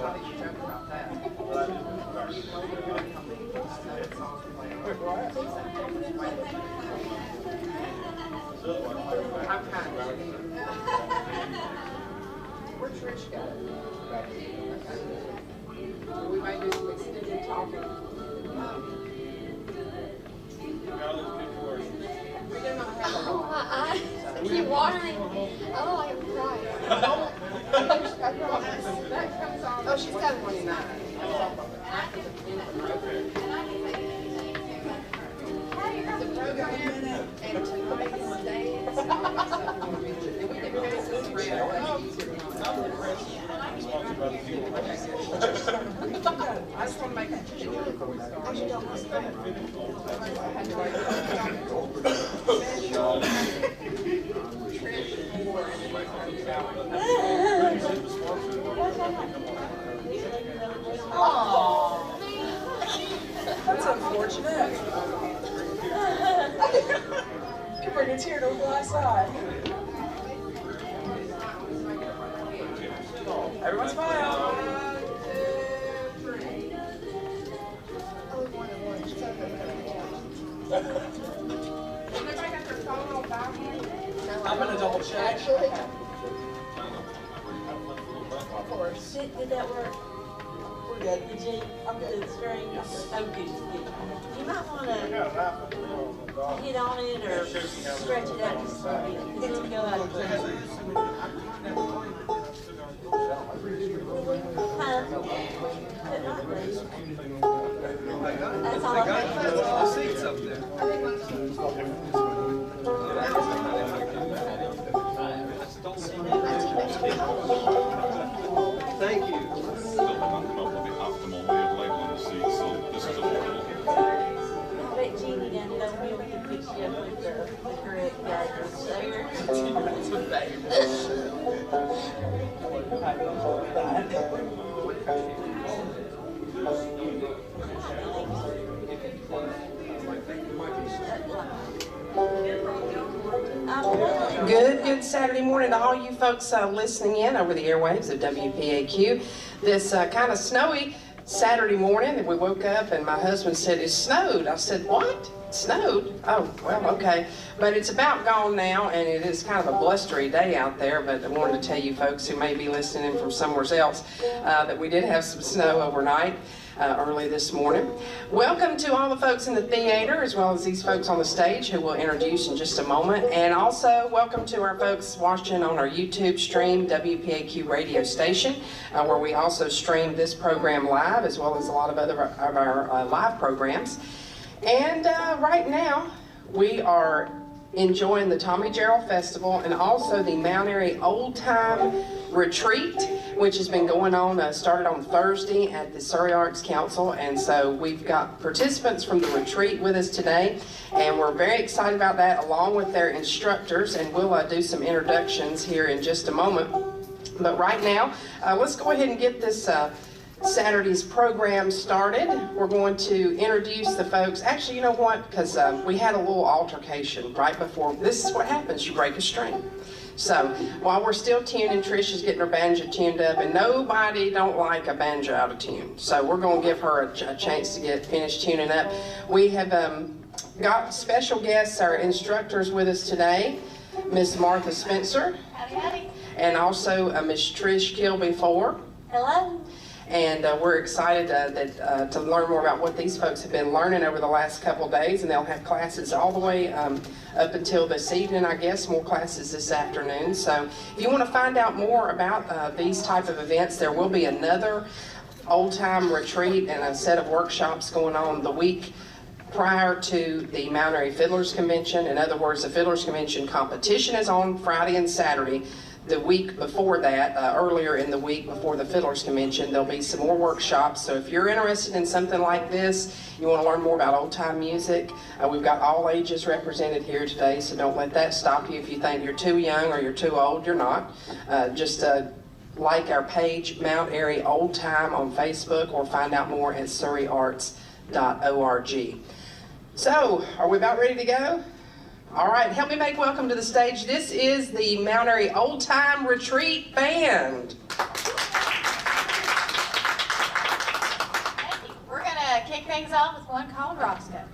Where Trish go? We might do some extended talking. We do not have a lot. I keep watering. Oh, I am crying. That comes on. Oh, she's got 29. The program and tonight's dance. And we can pass this around. I just want to make a picture before we start. Oh, that's unfortunate. You bring a tear to a glass eye. Everyone smile. I'm gonna double check. actually, Of course. Did that work? We're good. Did you? I'm good. The string? Oh, good. You might want to hit on it or stretch it out just a bit. Because it'll go out of place. Huh? But not really. That's all I think. Thank you. Still haven't come up with the optimal way of labeling the seats, so this is a little. I bet Jeannie down at Oatmeal can fix you up with the correct guidance there. Good Saturday morning to all you folks listening in over the airwaves of WPAQ. This kind of snowy Saturday morning, we woke up and my husband said, "It snowed." I said, "What? It snowed?" Oh, well, okay. But it's about gone now, and it is kind of a blustery day out there, but I wanted to tell you folks who may be listening in from somewhere else that we did have some snow overnight. Early this morning. Welcome to all the folks in the theater as well as these folks on the stage who we'll introduce in just a moment, and also welcome to our folks watching on our YouTube stream, WPAQ radio station, where we also stream this program live as well as a lot of other of our live programs. And right now we are enjoying the Tommy Gerald Festival and also the Mount Airy Old Time Retreat, which has been going on, started on Thursday at the Surrey Arts Council, and so we've got participants from the retreat with us today, and we're very excited about that along with their instructors, and we'll do some introductions here in just a moment. But right now, let's go ahead and get this Saturday's program started. We're going to introduce the folks. Actually, you know what? Because we had a little altercation right before. This is what happens. You break a string. So while we're still tuning, Trish is getting her banjo tuned up, and nobody don't like a banjo out of tune. So we're going to give her a chance to get finished tuning up. We have got special guests, our instructors with us today, Miss Martha Spencer. Howdy, howdy. And also Miss Trish Kilby-Ford. Hello. And we're excited to learn more about what these folks have been learning over the last couple of days, and they'll have classes all the way up until this evening, I guess, more classes this afternoon. So if you want to find out more about these type of events, there will be another old time retreat and a set of workshops going on the week prior to the Mount Airy Fiddlers Convention. In other words, the Fiddlers Convention competition is on Friday and Saturday. The week before that, earlier in the week before the Fiddlers Convention, there'll be some more workshops. So if you're interested in something like this, you want to learn more about old-time music, we've got all ages represented here today, so don't let that stop you. If you think you're too young or you're too old, you're not. Just like our page, Mount Airy Old Time on Facebook, or find out more at surreyarts.org. So, are we about ready to go? All right, help me make welcome to the stage. This is the Mount Airy Old Time Retreat Band. things off with one called Roscoe.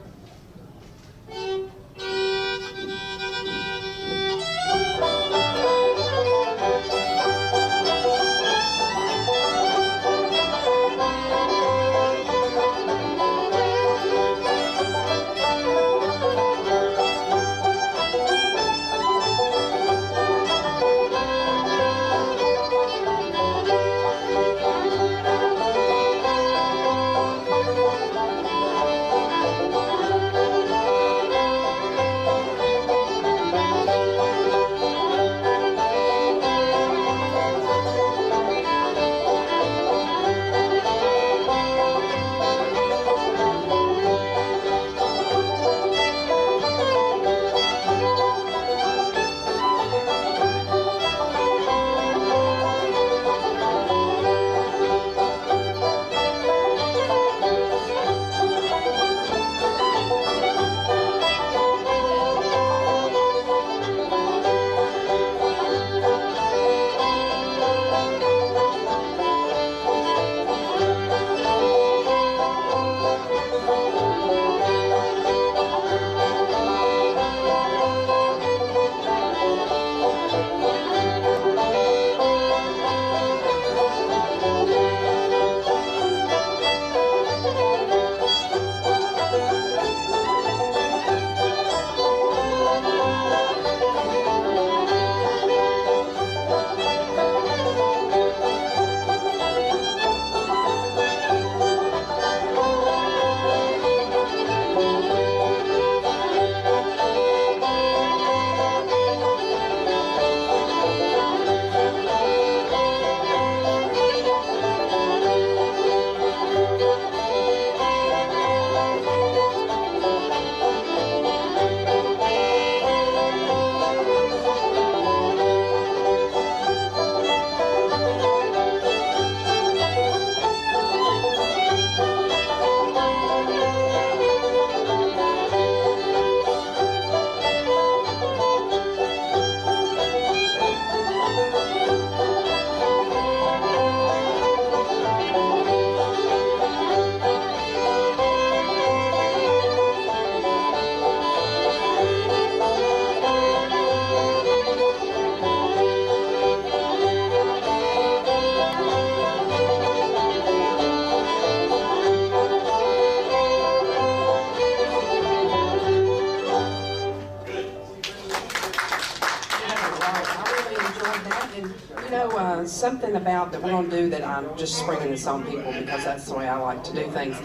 Something about that we're going to do that I'm just springing this on people because that's the way I like to do things.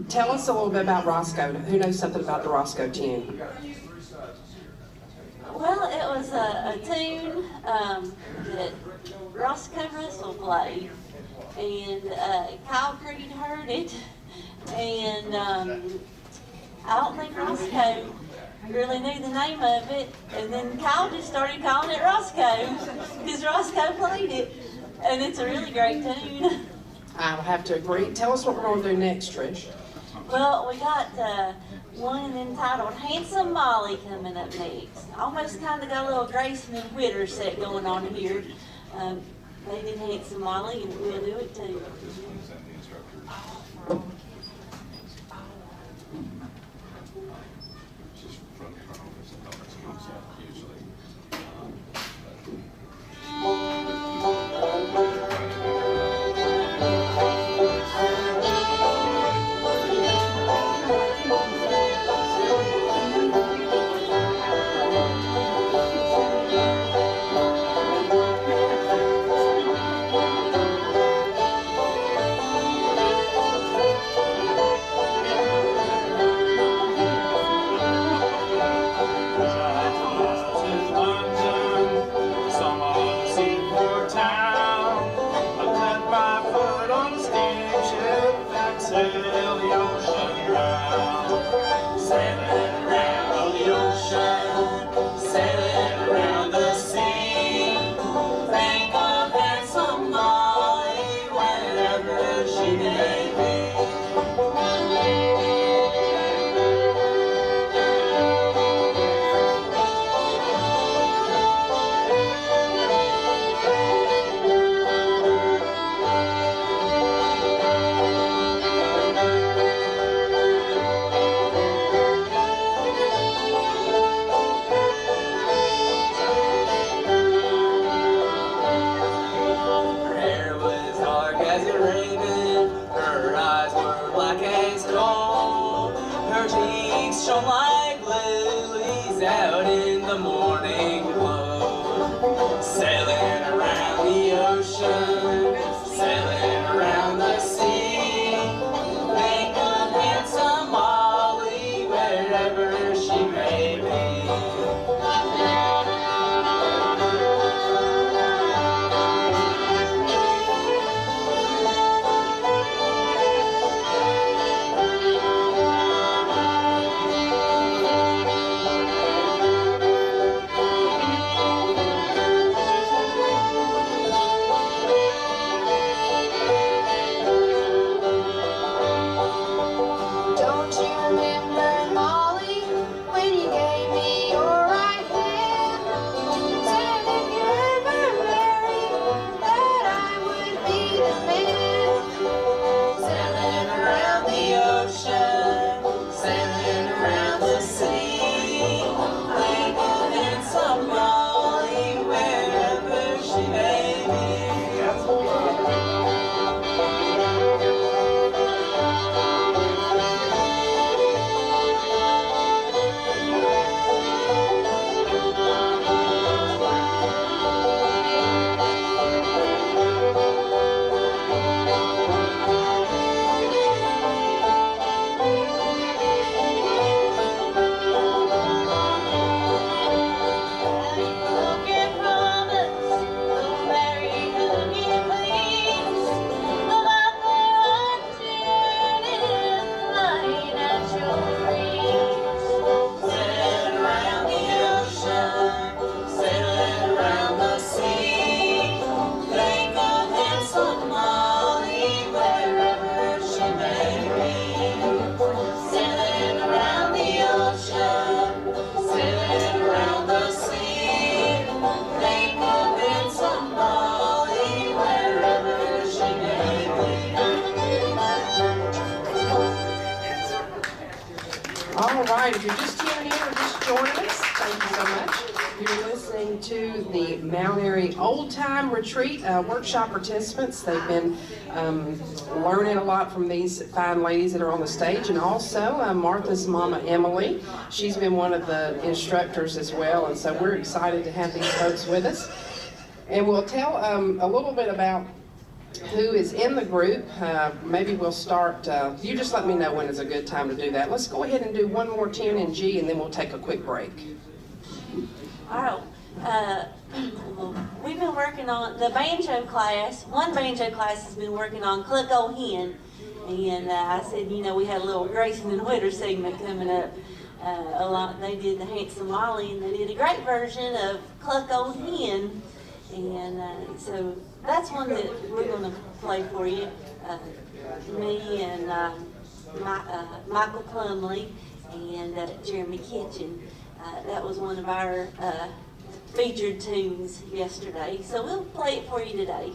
Tell us a little bit about Roscoe. Who knows something about the Roscoe tune? Well, it was a tune that Roscoe Russell played, and Kyle Creed heard it, and I don't think Roscoe really knew the name of it, and then Kyle just started calling it Roscoe because Roscoe played it, and it's a really great tune. I'll have to agree. Tell us what we're going to do next, Trish. Well, we got one entitled Handsome Molly coming up next. Almost kind of got a little Grayson and Whitter set going on here. They did Handsome Molly, and we'll do it too. if you're just tuning in or just joining us, thank you so much. You're listening to the Mount Airy Old Time Retreat workshop participants. They've been learning a lot from these fine ladies that are on the stage, and also Martha's mama Emily. She's been one of the instructors as well, and so we're excited to have these folks with us. And we'll tell a little bit about who is in the group. Maybe we'll start, you just let me know when is a good time to do that. Let's go ahead and do one more tune in G, and then we'll take a quick break. All right. We've been working on the banjo class. One banjo class has been working on Cluck Old Hen. And I said, you know, we had a little Grayson and Whitter segment coming up. They did the Handsome Molly, and they did a great version of Cluck Old Hen. And so that's one that we're going to play for you. Me and Michael Plumley and Jeremy Kitchen. That was one of our featured tunes yesterday. So we'll play it for you today.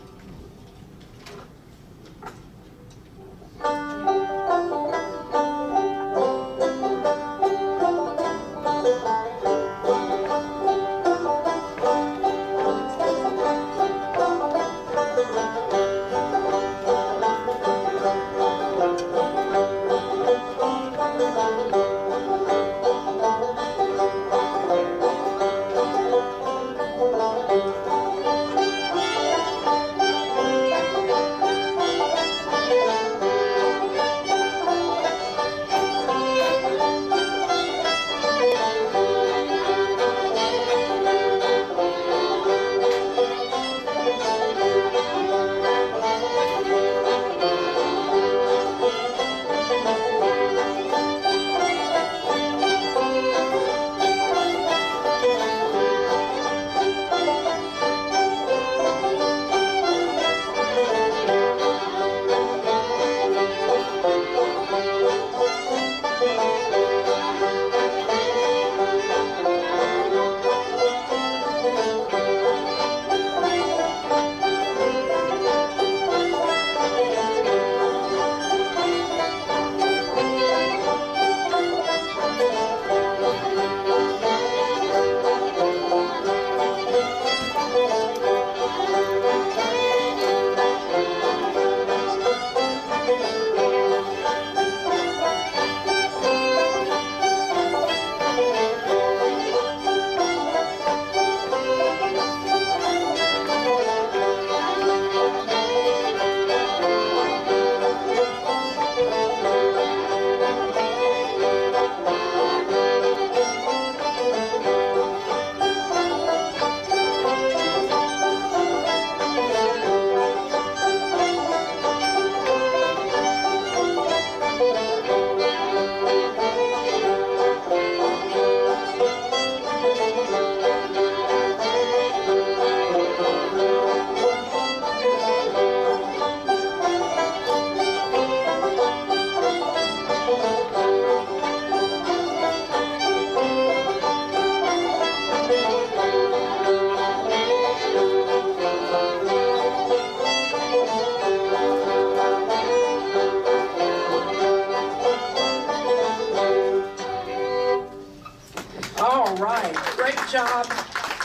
job.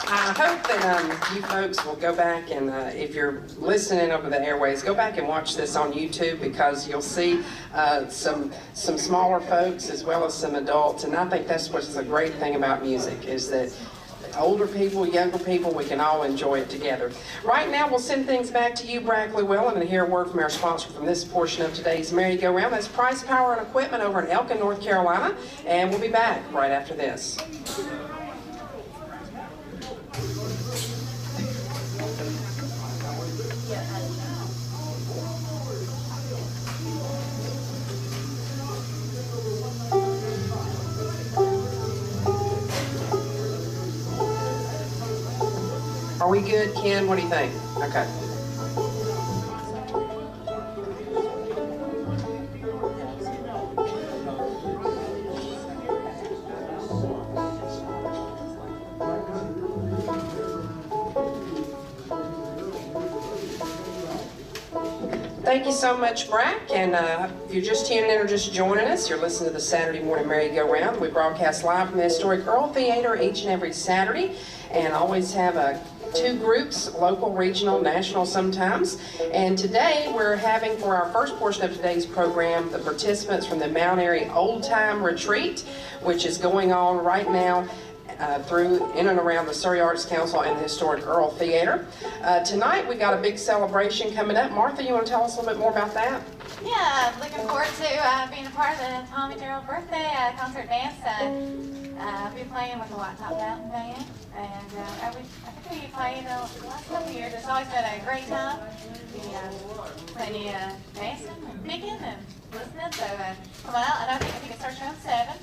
I hope that you folks will go back and if you're listening over the airways, go back and watch this on YouTube, because you'll see some smaller folks as well as some adults, and I think that's what's the great thing about music, is that older people, younger people, we can all enjoy it together. Right now, we'll send things back to you, Brackley Welland, and hear a word from our sponsor from this portion of today's Merry-Go-Round. That's Price Power and Equipment over in Elkin, North Carolina, and we'll be back right after this. Are we good, Ken? What do you think? Okay. Thank you so much, Brack. And if you're just tuning in or just joining us, you're listening to the Saturday Morning Merry-Go-Round. We broadcast live from the historic Earl Theater each and every Saturday, and always have two groups, local, regional, national sometimes. And today we're having, for our first portion of today's program, the participants from the Mount Airy Old Time Retreat, which is going on right now through in and around the Surrey Arts Council and the historic Earl Theater. Tonight we got a big celebration coming up. Martha, you want to tell us a little bit more about that? Yeah, I'm looking forward to being a part of the Tommy Gerald birthday concert dance. I've been playing with the White Top Mountain Band, and I think we played the last couple of years. It's always been a great time. Plenty dancing and picking and listening, so come on out. I think it starts around 7.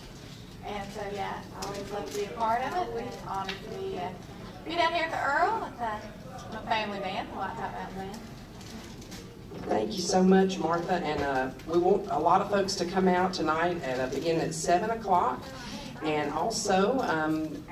And so, yeah, I always love to be a part of it. We're honored to be down here at the Earl with my family band, the White Top Mountain Band. Thank you so much, Martha. And we want a lot of folks to come out tonight beginning at 7 o'clock. And also,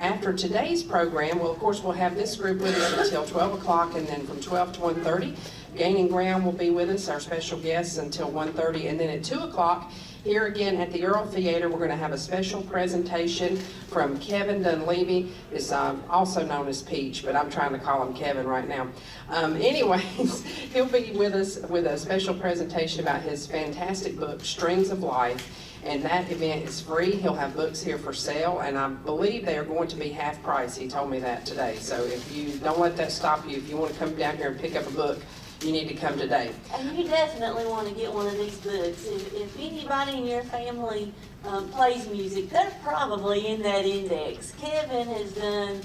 after today's program, well, of course, we'll have this group with us until 12 o'clock, and then from 12 to 1:30, Gaining Ground will be with us, our special guests, until 1:30. And then at 2 o'clock, here again at the Earl Theater, we're going to have a special presentation from Kevin Dunleavy. Is also known as Peach, but I'm trying to call him Kevin right now. Anyways, he'll be with us with a special presentation about his fantastic book, Strings of Life. And that event is free. He'll have books here for sale, and I believe they are going to be half price. He told me that today. So if you don't let that stop you, if you want to come down here and pick up a book, you need to come today. And you definitely want to get one of these books. If anybody in your family plays music, they're probably in that index. Kevin has done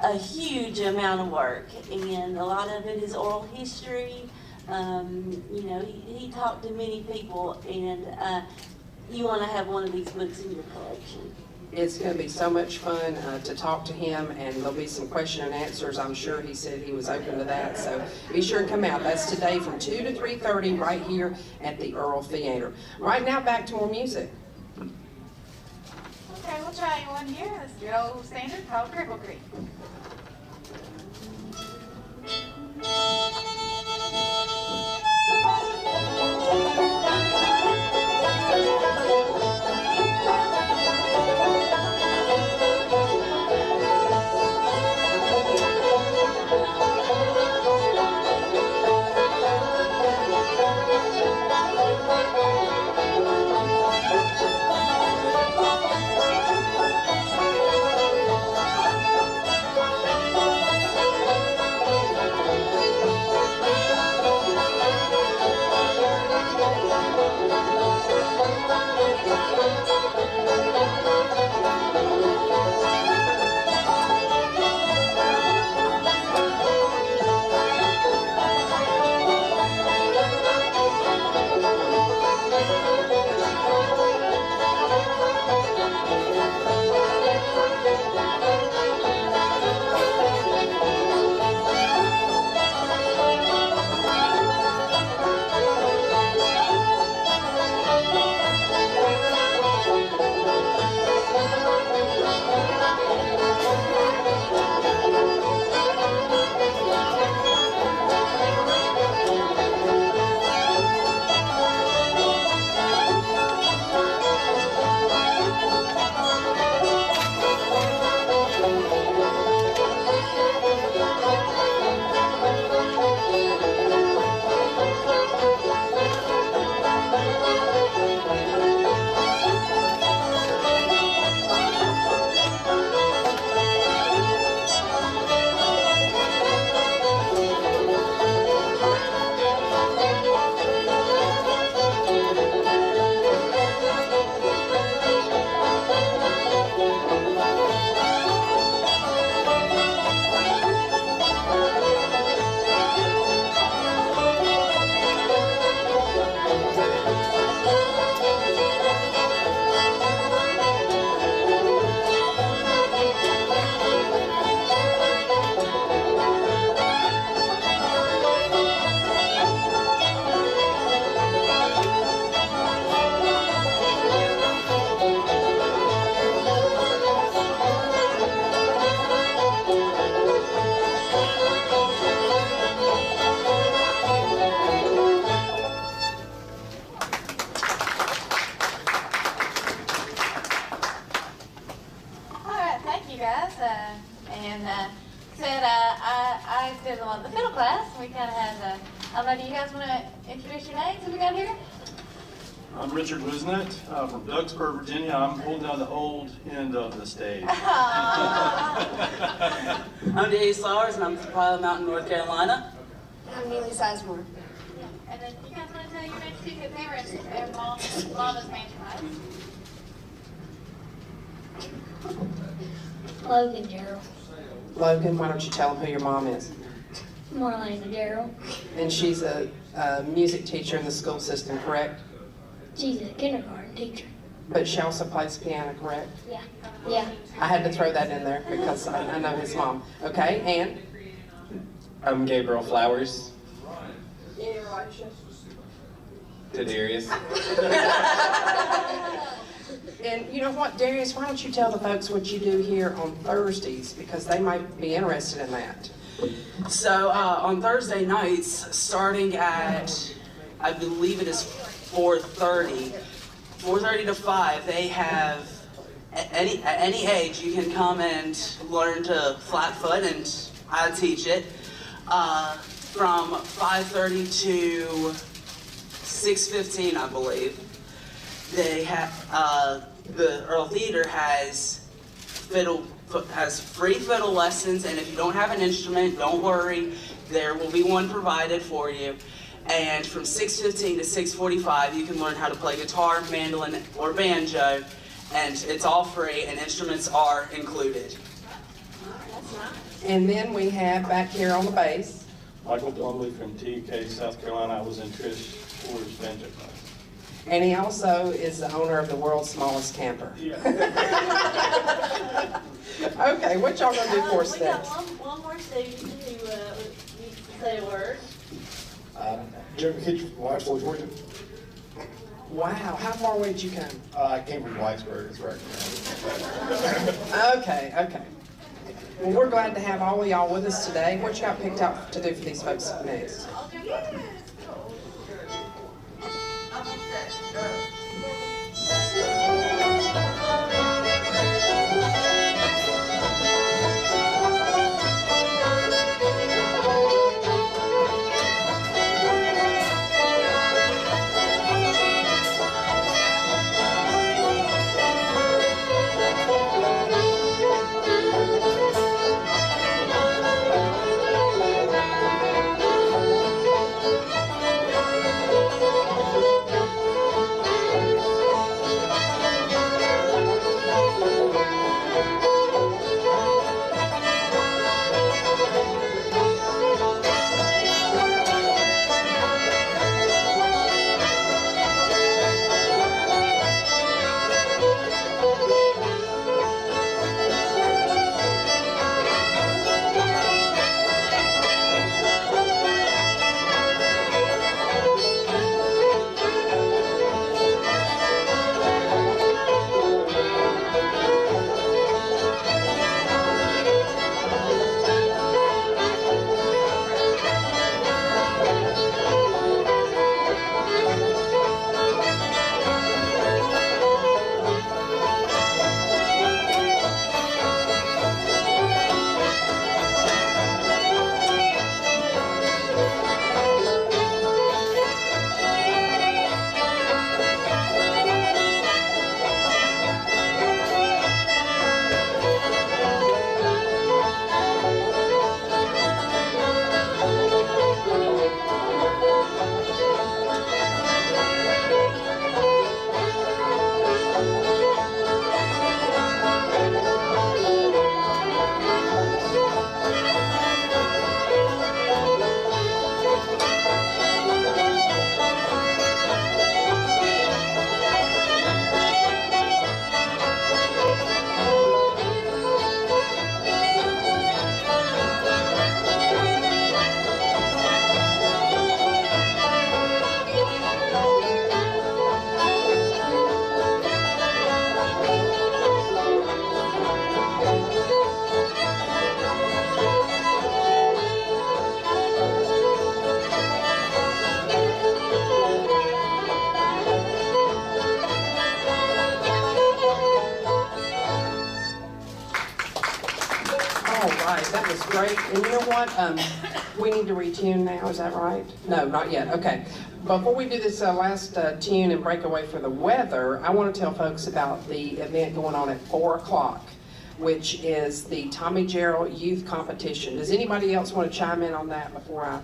a huge amount of work, and a lot of it is oral history. You know, he talked to many people, and you want to have one of these books in your collection. It's going to be so much fun to talk to him, and there'll be some question and answers. I'm sure he said he was open to that, so be sure to come out. That's today from 2 to 3:30 right here at the Earl Theater. Right now, back to more music. Okay, we'll try one here. This is your old standard called Cripple Creek. guys did the fiddle class. We kind of had I don't know, do you guys want to introduce your names? Have we got here? I'm Richard Wisnett from Douglasburg, Virginia. I'm holding down the old end of the stage. I'm Dave Sowers, and I'm from Pilot Mountain, North Carolina. I'm Neely Sizemore. And then you guys want to tell your names too, because they were in Mama's mansion, right? Logan Gerald. Logan, why don't you tell them who your mom is? Marlena Gerald. And she's a music teacher in the school system, correct? She's a kindergarten teacher. But she also plays piano, correct? Yeah. Yeah. I had to throw that in there because I know his mom. Okay, and? I'm Gabriel Flowers. To Darius. And you know what, Darius, why don't you tell the folks what you do here on Thursdays, because they might be interested in that. So on Thursday nights, starting at, I believe it is 4:30 to 5, they have, at any age, you can come and learn to flat foot, and I teach it, from 5:30 to 6:15, I believe. They have, the Earl Theater has free fiddle lessons, and if you don't have an instrument, don't worry, there will be one provided for you. And from 6:15 to 6:45, you can learn how to play guitar, mandolin, or banjo, and it's all free, and instruments are included. And then we have back here on the bass, Michael Plumley from TK, South Carolina. I was in Trish Ford's banjo class. and he also is the owner of the world's smallest camper. Yeah. Okay, what y'all gonna do for us We got next? one more student who needs to say a word. Joe McKitchen from Whitesville, Georgia. Wow, how far away did you come? I came from Whitesburg, it's right now. Okay. Well, we're glad to have all of y'all with us today. What you got picked out to do for these folks next? great. And you know what? We need to retune now, is that right? No, not yet. Okay. Before we do this last tune and break away for the weather, I want to tell folks about the event going on at 4 o'clock, which is the Tommy Gerald Youth Competition. Does anybody else want to chime in on that before I...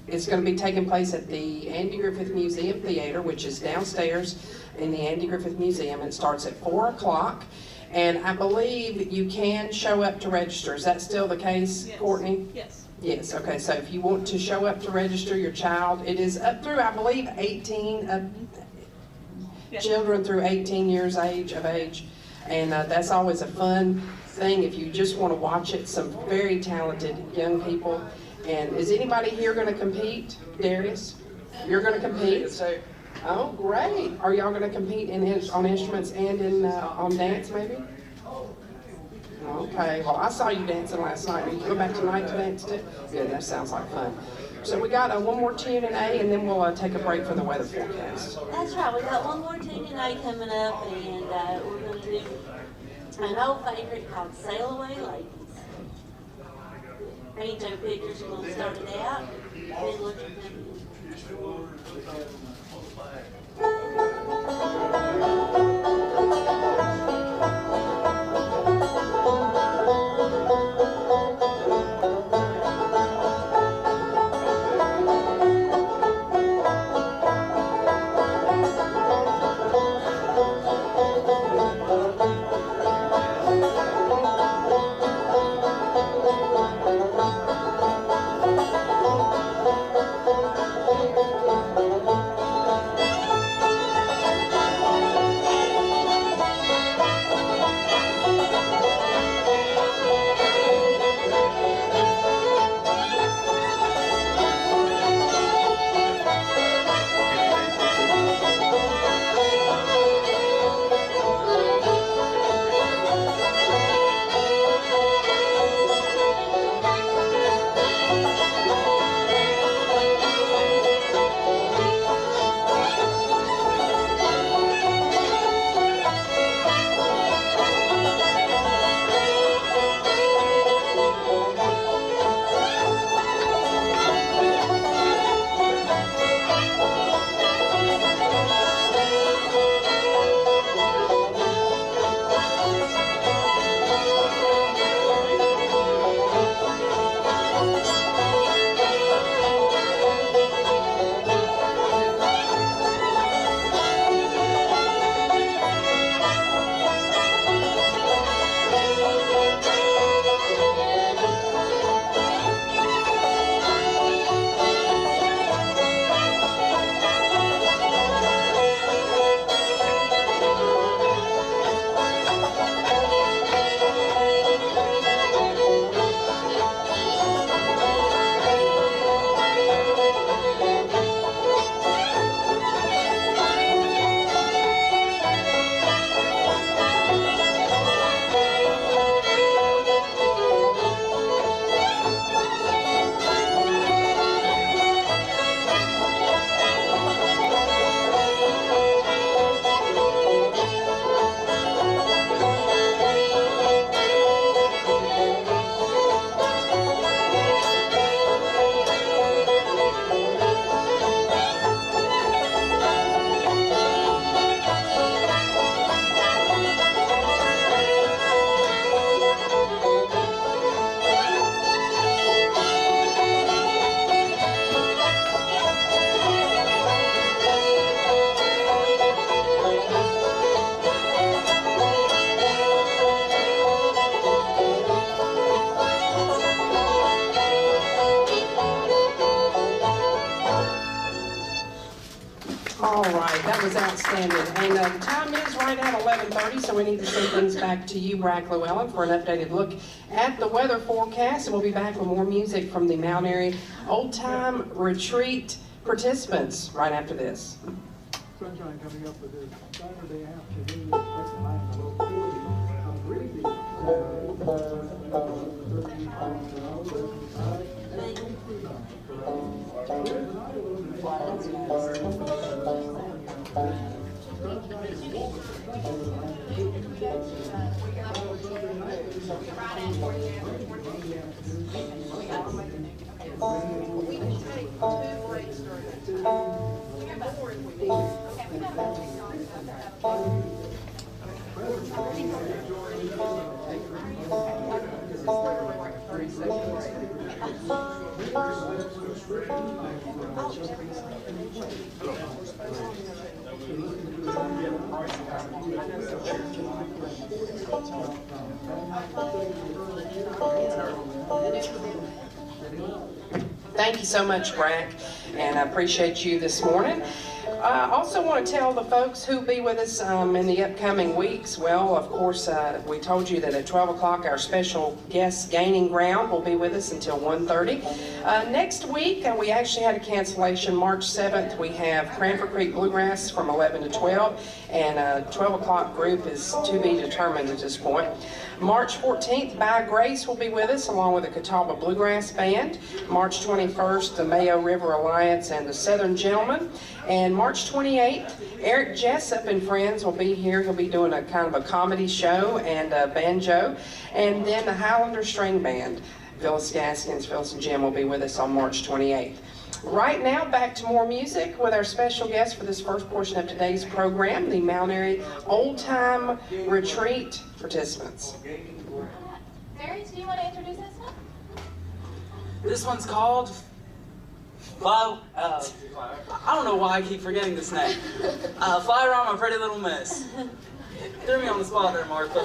It's going to be taking place at the Andy Griffith Museum Theater, which is downstairs in the Andy Griffith Museum. It starts at 4 o'clock. And I believe you can show up to register. Is that still the case, yes. Courtney? Yes. Yes, okay, so if you want to show up to register your child, it is up through, I believe, 18, yes. Children through 18 years of age. And that's always a fun thing if you just want to watch it. Some very talented young people. And is anybody here going to compete, Darius? You're going to compete? Oh, great. Are y'all going to compete on instruments and on dance, maybe? Okay, well, I saw you dancing last night. Are you going back tonight to dance too? Good, that sounds like fun. So we got one more tune in A, and then we'll take a break for the weather forecast. That's right, we got one more tune in A coming up, and we're going to do an old favorite called Sail Away Ladies. Banjo pictures are going to start it out, and then look at them. All right, that was outstanding. And the time is right at 11:30, so we need to send things back to you, Bragg Llewellyn, for an updated look at the weather forecast. And we'll be back with more music from the Mount Airy Old Time Retreat participants right after this. Sunshine coming up with this Saturday afternoon. I'm breezy. Thank you so much, Brack, and I appreciate you this morning. I also want to tell the folks who'll be with us in the upcoming weeks. Well, of course, we told you that at 12 o'clock our special guest, Gaining Ground, will be with us until 1:30. Next week, we actually had a cancellation. March 7th, we have Cranford Creek Bluegrass from 11 to 12, and a 12 o'clock group is to be determined at this point. March 14th, By Grace will be with us along with the Catawba Bluegrass Band. March 21st, the Mayo River Alliance and the Southern Gentlemen. And March 28th, Eric Jessup and friends will be here. He'll be doing a kind of a comedy show and a banjo. And then the Highlander String Band. Phyllis Gaskins, Phyllis and Jim will be with us on March 28th. Right now, back to more music with our special guest for this first portion of today's program, the Mount Airy Old Time Retreat participants. Darius, do you want to introduce this one? This one's called I don't know why I keep forgetting this name. Fly Around My Pretty Little Miss. Threw me on the spot there, Martha.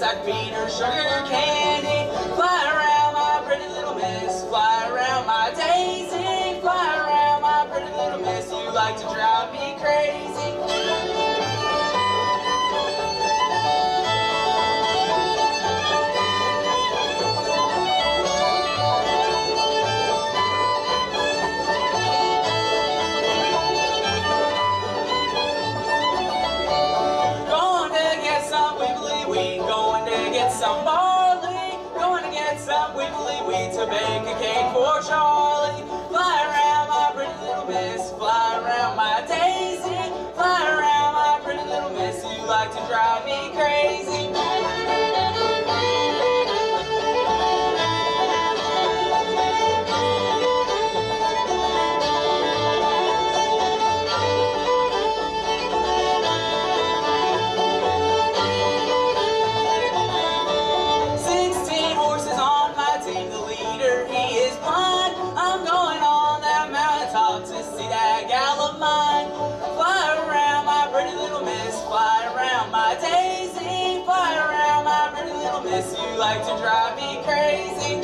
I'd feed her sugar candy. Fly around my pretty little miss, fly around my daisy, fly around my pretty little miss, you like to drive me crazy. Some barley, going to get some wiggly wheat to bake a cake for Charlie. Fly around my pretty little miss, fly around my daisy, fly around my pretty little miss, you like to drive me crazy. Yes, you like to drive me crazy.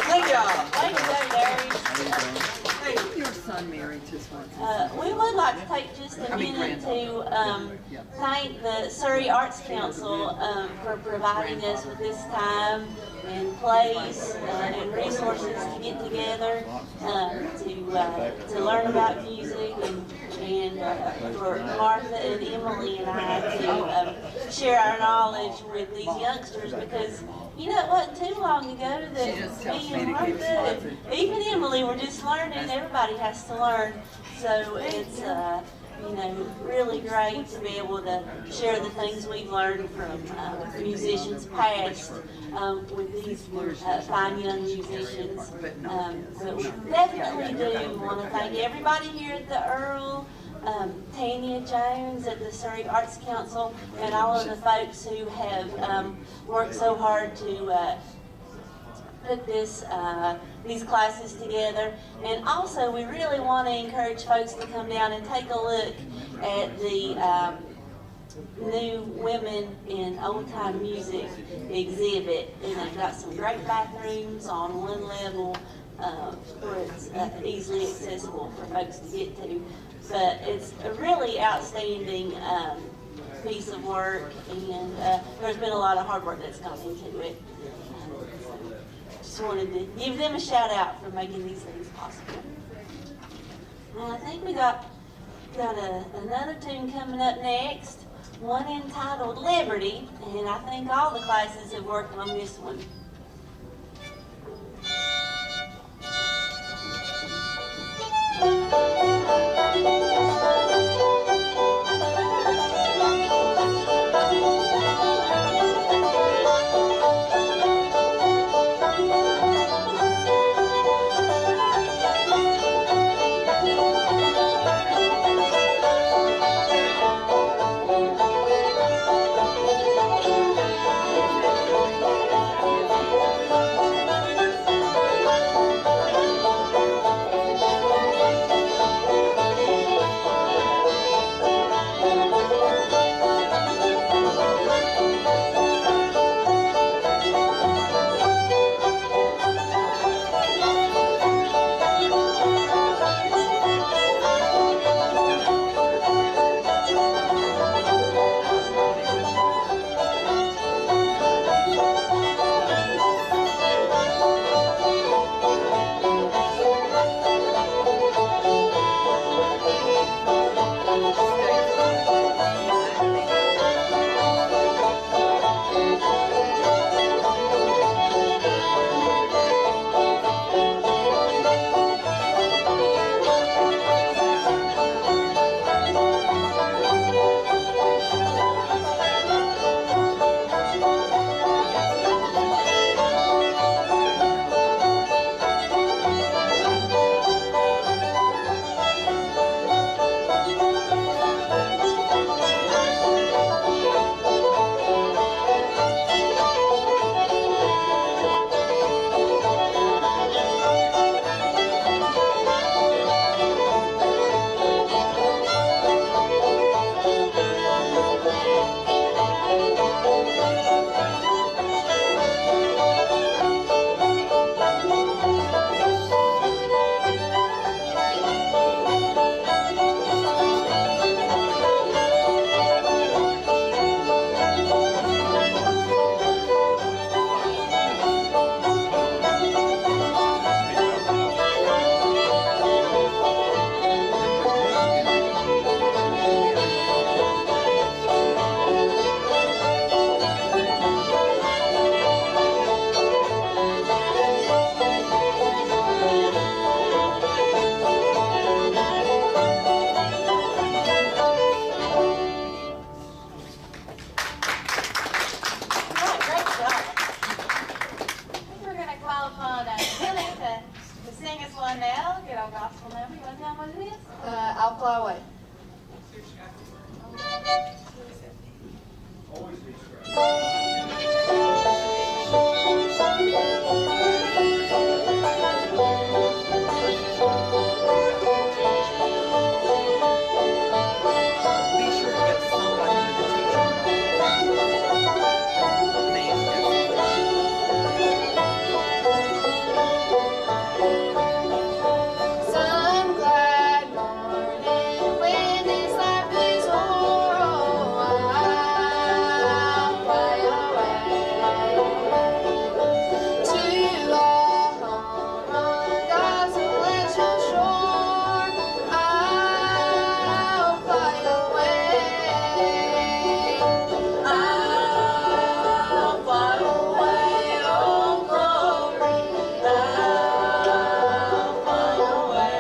Thank y'all. Way to go, Darius. Your son married just once. We would like to take just a minute to thank the Surrey Arts Council for providing us with this time and place and resources to get together to learn about music and for Martha and Emily and I to share our knowledge with these youngsters, because you know, it wasn't too long ago that me and Martha, even Emily, were just learning. Everybody has to learn. So it's, you know, really great to be able to share the things we've learned from musicians past with these fine young musicians. But we definitely do want to thank everybody here at the Earl, Tanya Jones at the Surrey Arts Council, and all of the folks who have worked so hard to put these classes together. And also, we really want to encourage folks to come down and take a look at the new Women in Old Time Music exhibit. And they've got some great bathrooms on one level where it's easily accessible for folks to get to. But it's a really outstanding piece of work, and there's been a lot of hard work that's gone into it. Just wanted to give them a shout out for making these things possible. And I think we got another tune coming up next, one entitled Liberty, and I think all the classes have worked on this one. good old gospel number. You want to tell them what it is? I'll fly away. Some glad morning when this life is o'er, I'll fly away to a home on God's celestial shore. I'll fly away. I'll fly away, oh glory. I'll fly away.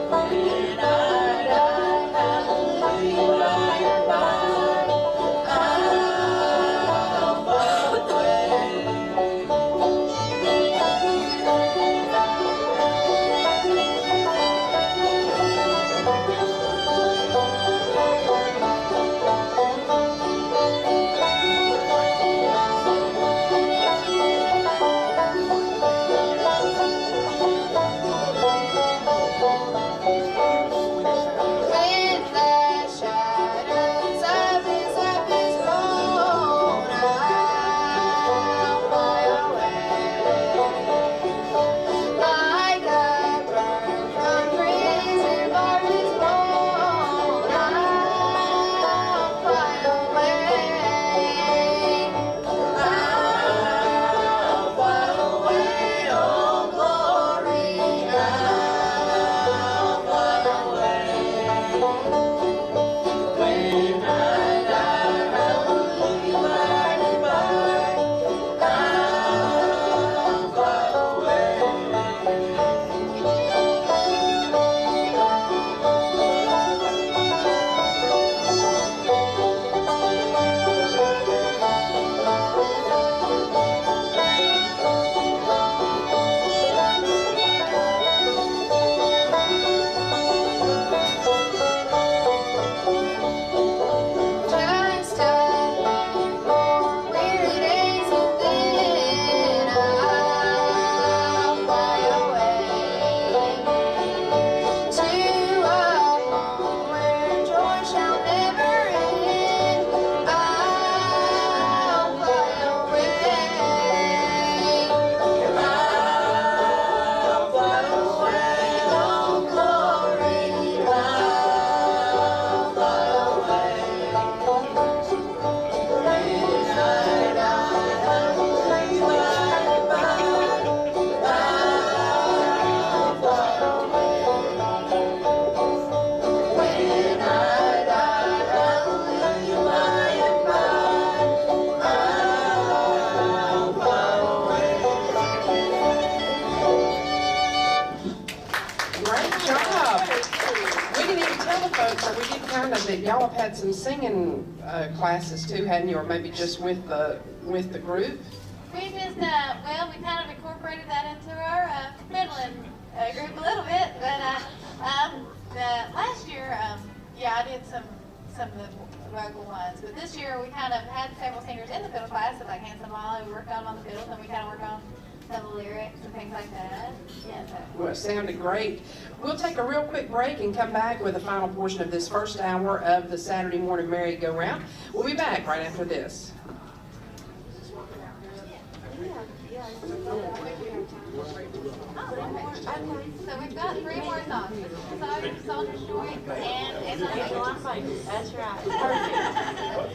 When I die, hallelujah, by and by, I'll fly away. When the shadows of this life is gone, I'll fly away. Like a bird from prison bars is born, I'll fly away. I'll fly away, oh glory. I'll fly away. When I die, hallelujah, by and by, I'll fly away. Just a few more weary days and then I'll fly away to a home where joy shall never end. I'll fly away. I'll fly away, oh glory. I'll fly away. When I die, hallelujah, by and by, I'll fly away. When I die, hallelujah, by and by, I'll fly away. Great job. We didn't even tell the folks, or we did kind of, that y'all have had some singing classes too, hadn't you? Or maybe just with the group? We just, well, we kind of incorporated that into our fiddling group a little bit, but last year, yeah, I did some of the vocal ones, but this year we kind of had several singers in the fiddle class, like Handsome Molly, we worked on the fiddles, and we kind of worked on some of the lyrics and things like that. Yeah, so. Well, it sounded great. We'll take a real quick break and come back with the final portion of this first hour of the Saturday morning merry-go-round. We'll be back right after this. So we've got 3 more songs. Soldier's Joy and That's right.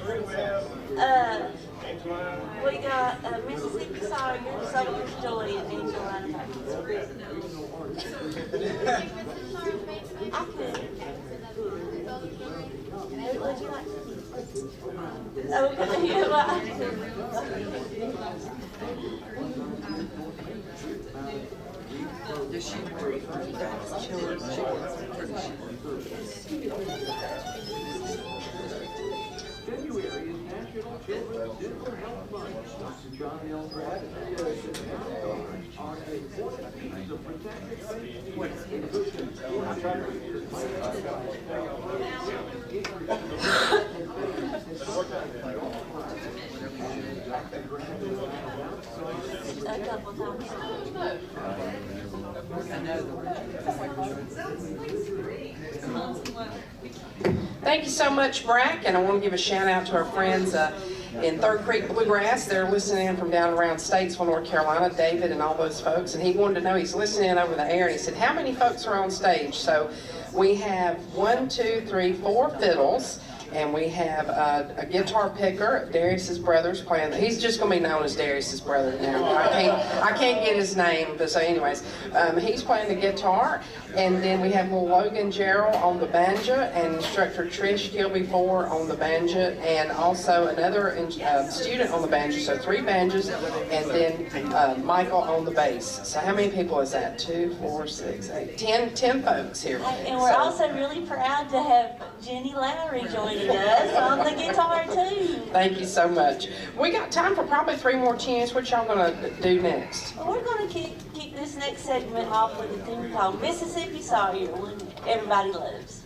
Perfect. We got Mississippi Sawyer, Soldier's Joy, and Angel I could. Would you like to? Okay, yeah, well, I Does she worry about children? February is National A couple times. Thank you so much, Brack, and I want to give a shout out to our friends in Third Creek Bluegrass. They're listening in from down around Statesville, North Carolina, David and all those folks, and he wanted to know, he's listening in over the air, and he said, how many folks are on stage? So we have 1, 2, 3, 4 fiddles, and we have a guitar picker, Darius's brother's playing. He's just going to be known as Darius's brother now. I can't get his name, but so anyways, he's playing the guitar, and then we have little Logan Gerald on the banjo, and instructor Trish Gilby Ford on the banjo, and also another student on the banjo. So 3 banjos, and then Michael on the bass. So how many people is that? 2, 4, 6, 8, 10 folks here. And we're also really proud to have Jenny Lowry joining us on the guitar too. Thank you so much. We got time for probably 3 more tunes. What y'all gonna do next? Well, we're going to kick this next segment off with a tune called Mississippi Sawyer, one everybody loves.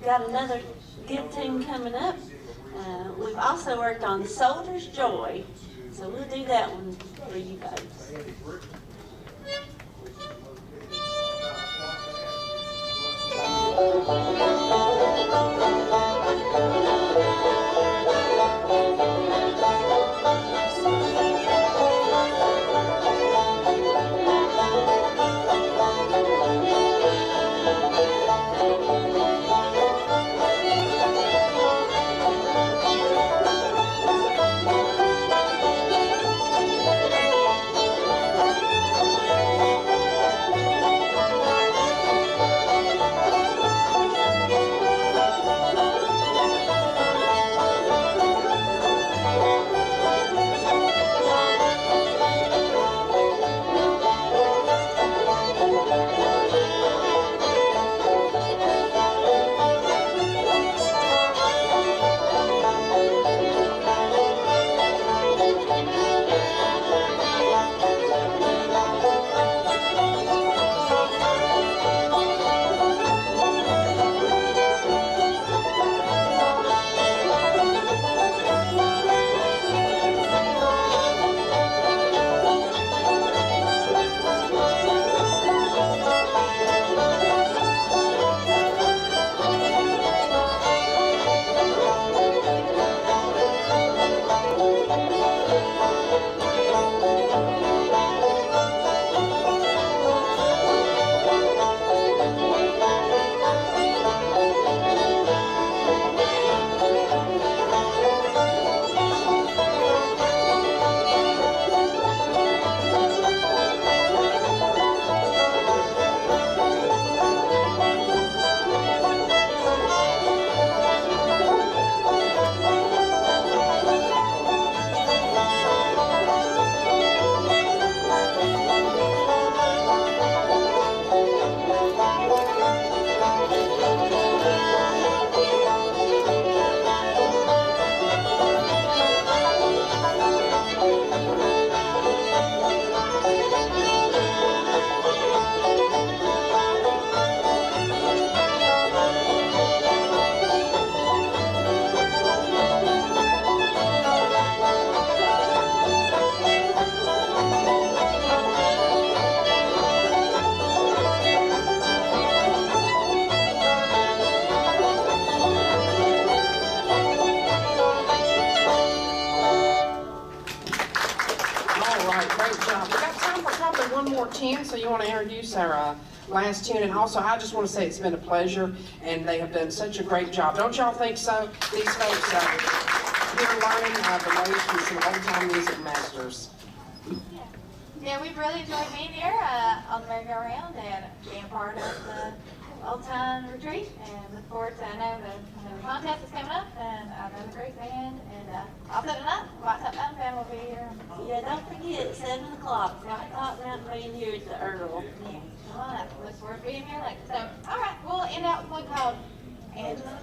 Got another good tune coming up. We've also worked on Soldier's Joy, so we'll do that one for you folks. short tune, so you want to introduce our last tune. And also, I just want to say it's been a pleasure, and they have done such a great job. Don't y'all think so? These folks here learning the ways from some old-time music masters. Yeah, we've really enjoyed being here on the Merry-Go-Round and being a part of the old-time retreat, and look forward to, I know the contest is coming up, and I know the great band, and also tonight, White Top Mountain Band will be here. Yeah, don't forget, 7 o'clock, White Top Mountain Band here at the Earl. Come on up, look forward to being here later. So, all right, we'll end out with one called Angela.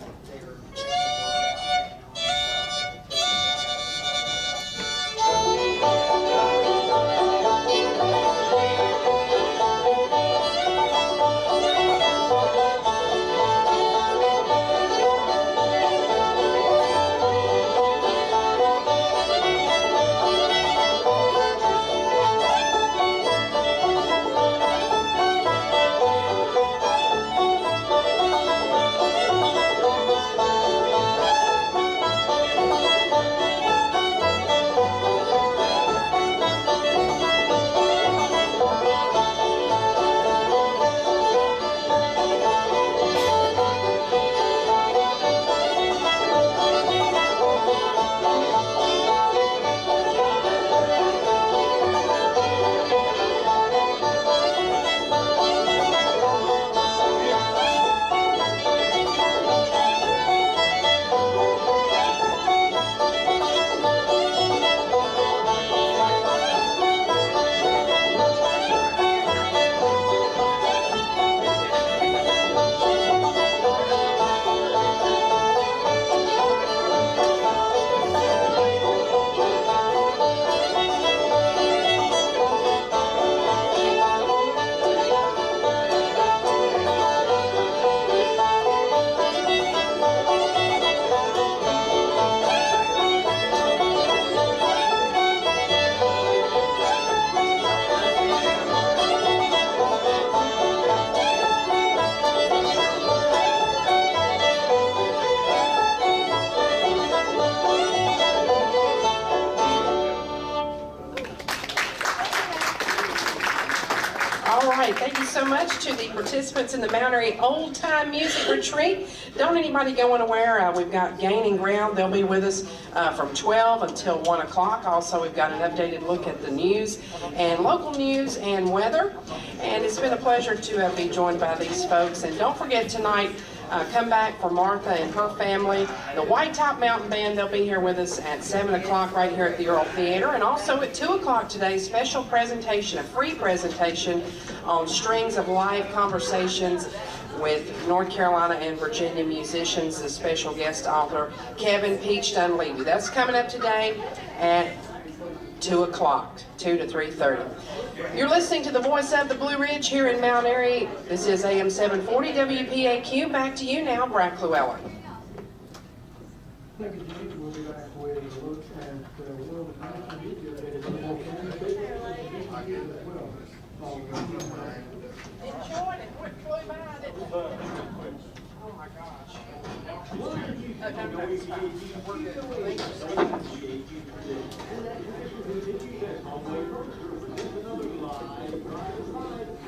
Thank you so much to the participants in the Mount Airy Old Time Music Retreat. Don't anybody go anywhere. We've got Gaining Ground. They'll be with us from 12 until 1 o'clock. Also, we've got an updated look at the news and local news and weather. And it's been a pleasure to be joined by these folks. And don't forget tonight, come back for Martha and her family. The White Top Mountain Band, they'll be here with us at 7 o'clock right here at the Earl Theater. And also at 2 o'clock today, special presentation, a free presentation on Strings of Live Conversations with North Carolina and Virginia musicians, the special guest author, Kevin Peach Dunleavy. That's coming up today at 2 o'clock, 2 to 3:30. You're listening to the voice of the Blue Ridge here in Mount Airy. This is AM 740 WPAQ. Back to you now, Brad Llewellyn. Thank you, Jean. We'll be back with a look at World National Media Day as well. Enjoyed it. What flew by, didn't it? Oh my gosh.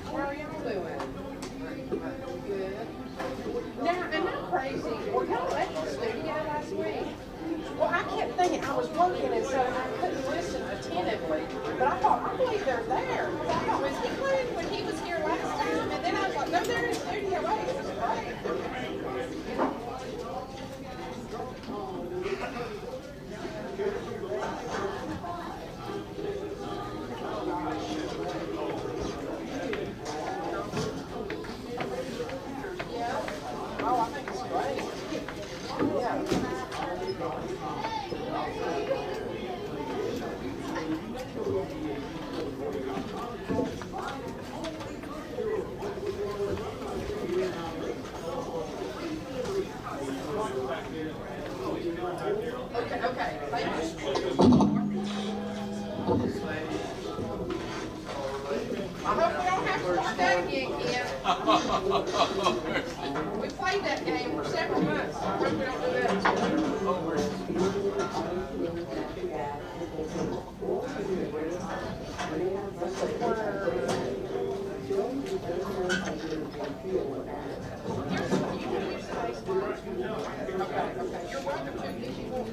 How are y'all doing? Good. Now, am I crazy? Were y'all at the studio last week? Well, I kept thinking I was working and so I couldn't listen attentively. But I thought, I believe they're there. I thought, was he playing when he was here last time? And then I was like, no, they're in the studio. Wait, it was great. Oh, I think it's great. Yeah. Okay. I hope we don't have to watch that again, Ken. We played that game for several months. I hope we don't do that again. Okay, you're welcome to if you want.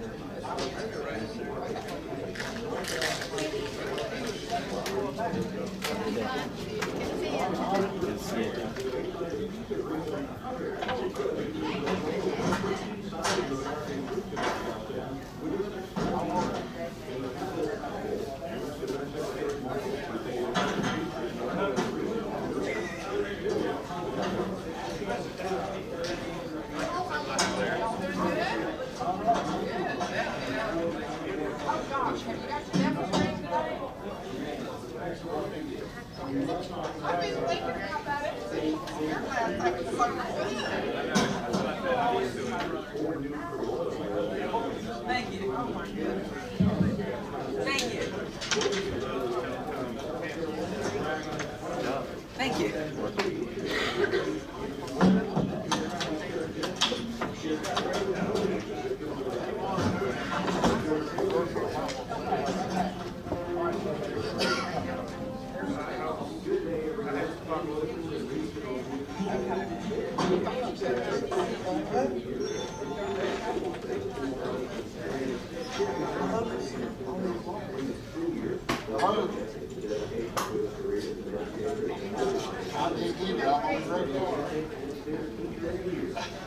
Thank you. Oh my goodness. Thank you. Thank you.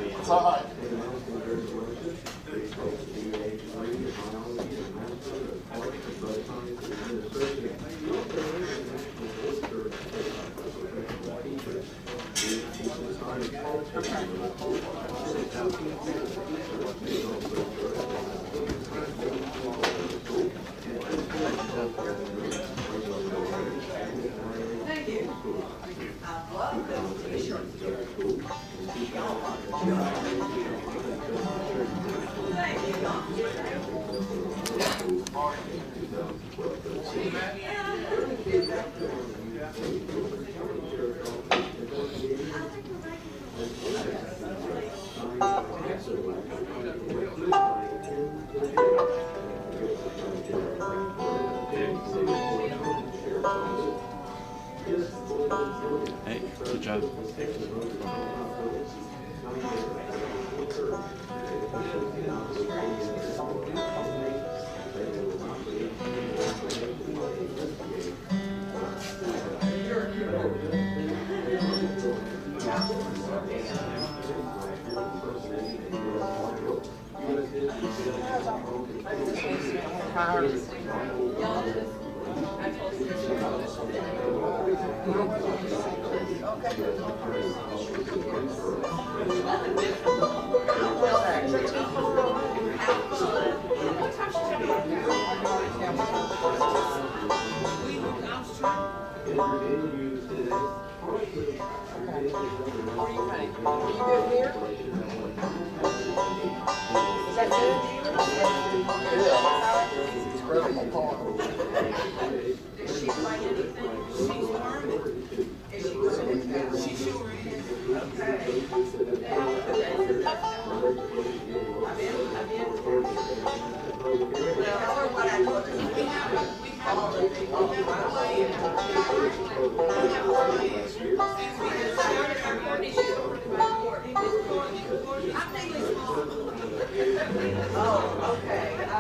It's all right. Thank you. I love those t-shirts. Hey, good job.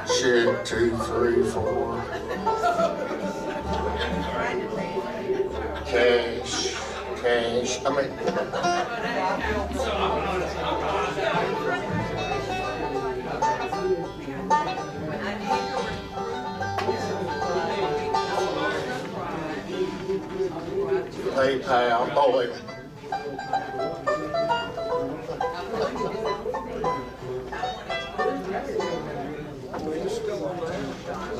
Shit, 2, 3, 4. Cash. I mean. PayPal. Oh, wait.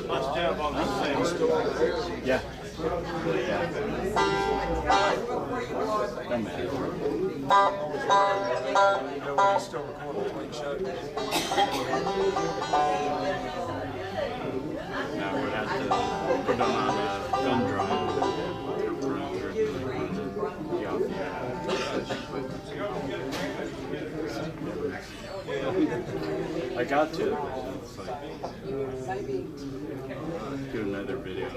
Let's jump on this thing. Yeah. Don't matter. Still recording between shows. Now we're going to have to put them on a thumb drive. I got to. It's like, do another video. I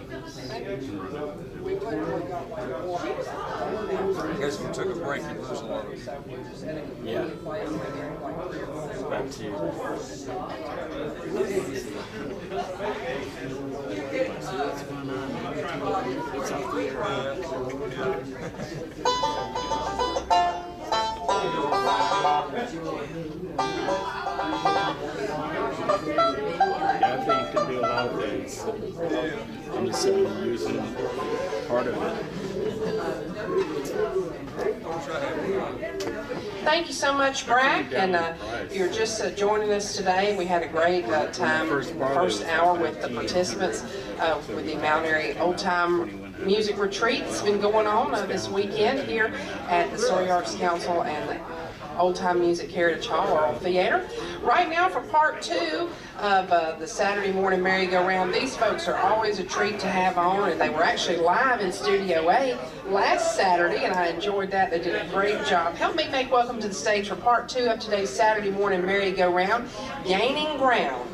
guess if you took a break, you'd lose a lot of. Yeah. drive to. Yeah, I think you could do a lot of things. I'm just using part of it. Thank you so much, Brack, and you're just joining us today. We had a great time in the first hour with the participants with the Mount Airy Old Time Music Retreat. It's been going on this weekend here at the Story Arts Council and Old Time Music Heritage Hall or Theater. Right now for part 2 of the Saturday morning merry-go-round, these folks are always a treat to have on, and they were actually live in Studio A last Saturday, and I enjoyed that. They did a great job. Help me make welcome to the stage for part 2 of today's Saturday morning merry-go-round, Gaining Ground.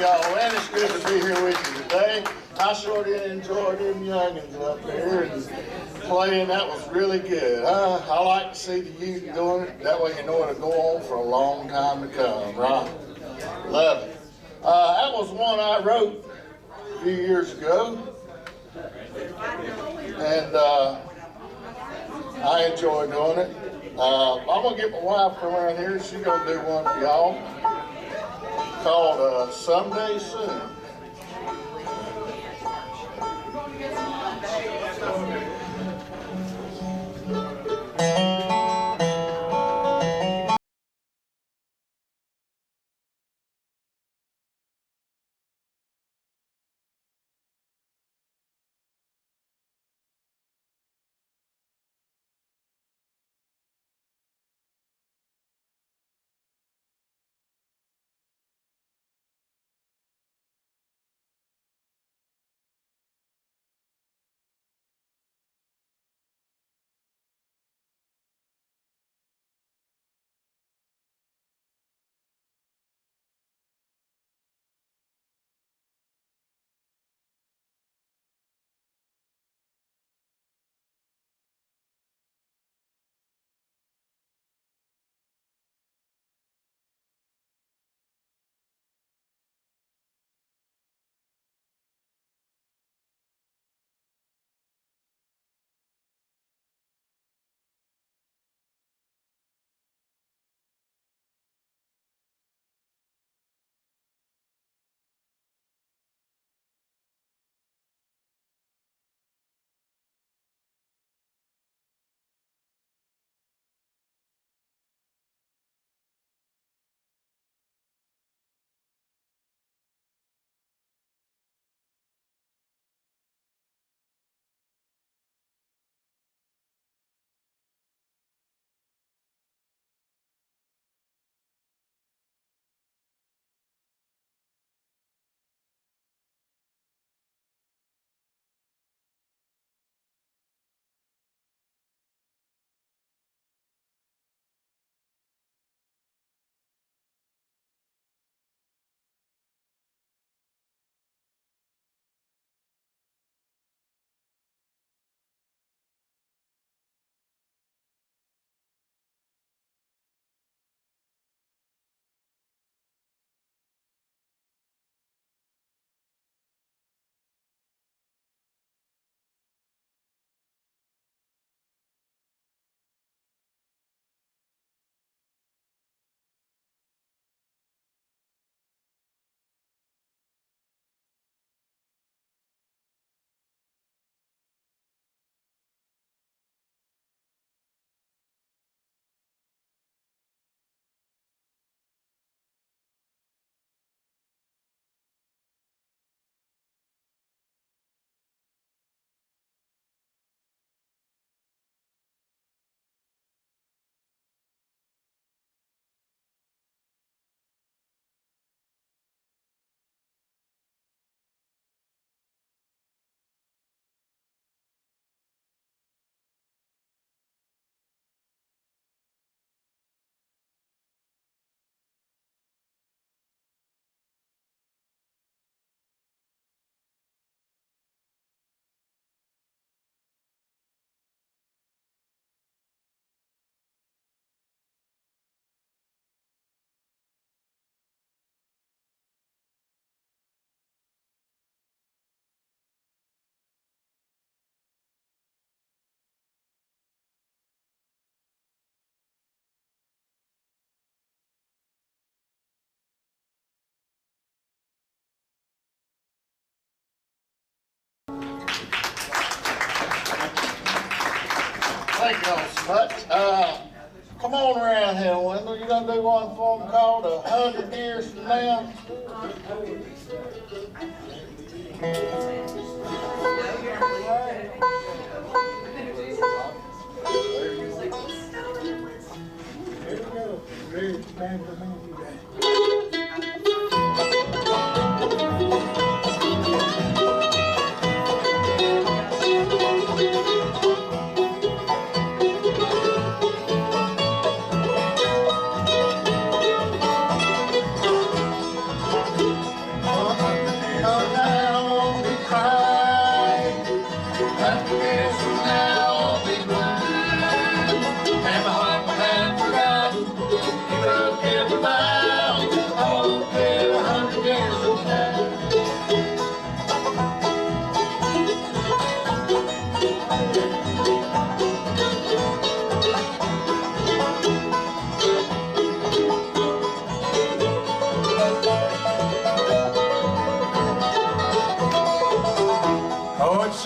Y'all, man, it's good to be here with you today. I sure did enjoy them youngins up there and playing. That was really good. I like to see the youth doing it. That way you know it'll go on for a long time to come, right? Love it. That was one I wrote a few years ago. And I enjoy doing it. I'm going to get my wife from around here. She's going to do one for y'all. called Someday Soon. Thank y'all so much. Come on around here, Wendell. You gonna do one for them called 100 Years From Now? There you go. Ready to stand for me, you guys. Everybody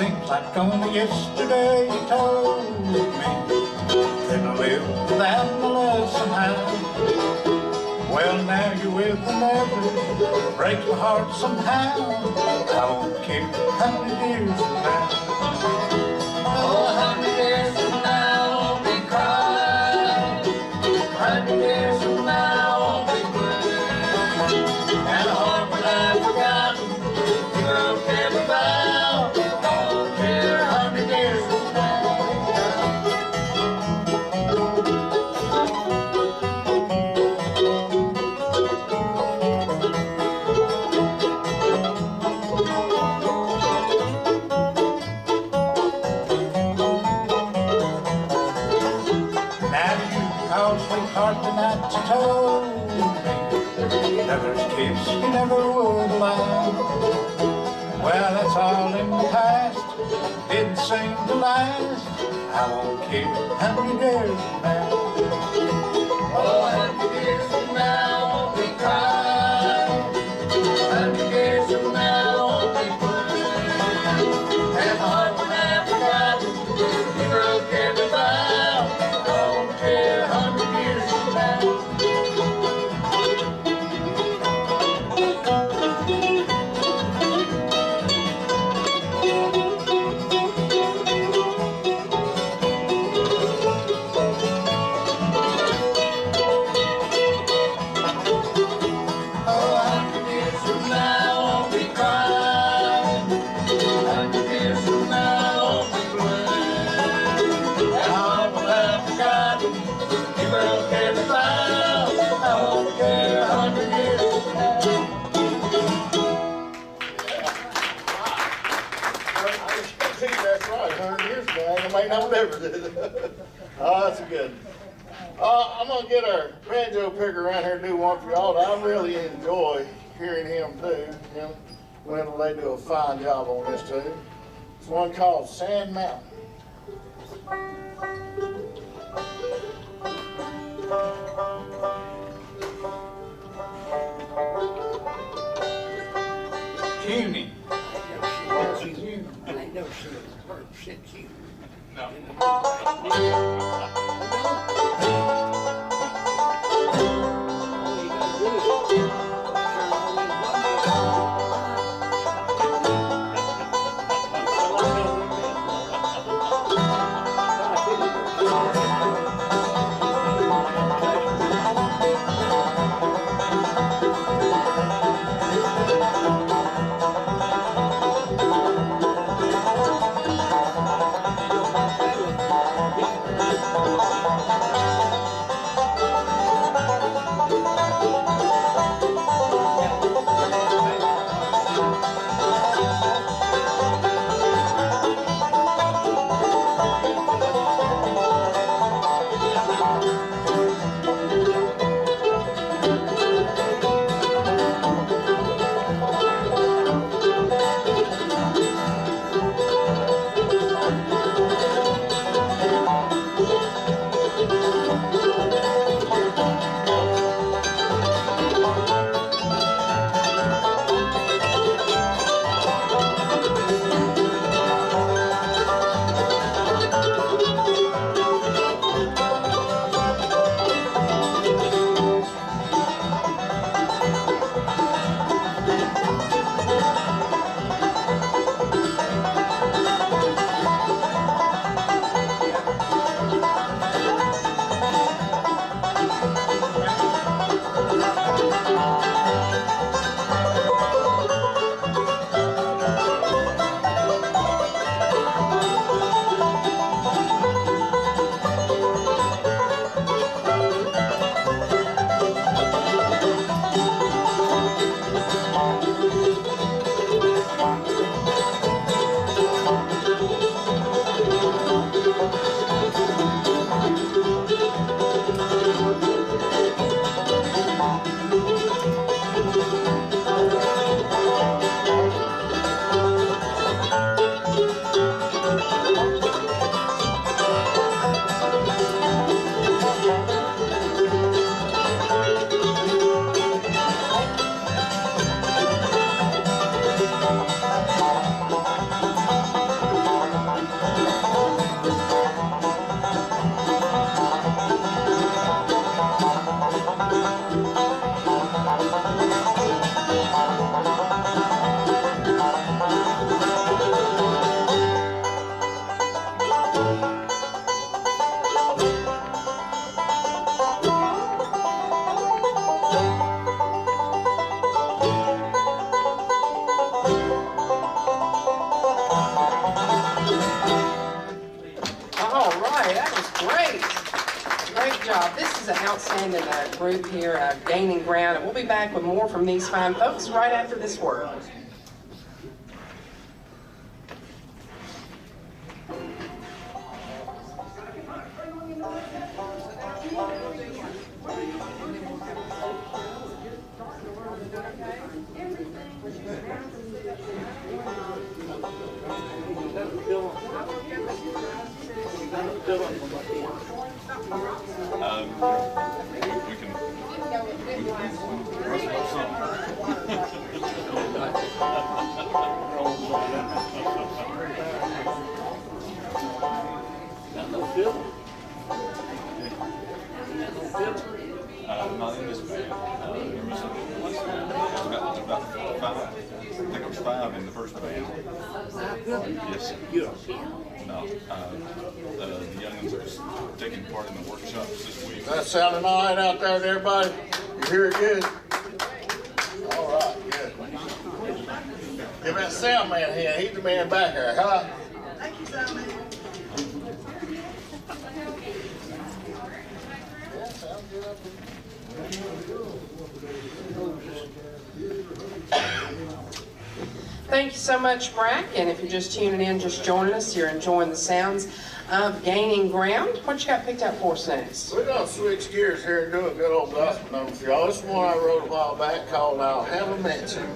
Seems like only yesterday you told me couldn't live without my love somehow. Well, now you're with another, breaks my heart somehow. I won't care how many years from now. Oh, 100 years from now, I won't be crying. 100 years from now, I won't be blue. And a heart that I've forgotten, you broke every vow. I won't care 100 years from now. Sweetheart, tonight you told me another's kiss you never would allow. Well, that's all in the past, didn't seem to last. I won't care how many years from now. Oh, 100 years from now, I won't be crying. 100 years from now, I won't be blue. And my heart when I've forgotten, you broke every vow. I won't care 100 years from now. That's right, 100 years ago, I may not never did it. Oh, that's a good. I'm going to get our banjo picker around here and do one for y'all. I really enjoy hearing him do. Well, they do a fine job on this too. It's one called Sand Mountain. Tuning. I know she was hurt since you. No. is an outstanding group here, gaining ground, and we'll be back with more from these fine folks right after this word. We can. Not in this band. There was about five. I think it was five in the first band. Yes. No. The youngins are taking part in the workshops this week. Is that sounding all right out there to everybody? You hear it good? All right, good. Give that sound man a hand. He's the man back there, huh? Thank you, sound man. Yeah, sounds good up there. Thank you so much, Brack. And if you're just tuning in, just joining us, you're enjoying the sounds of Gaining Ground. What you got picked out for us next? We're going to switch gears here and do a good old gospel number for y'all. This is one I wrote a while back called I'll Have a Mansion.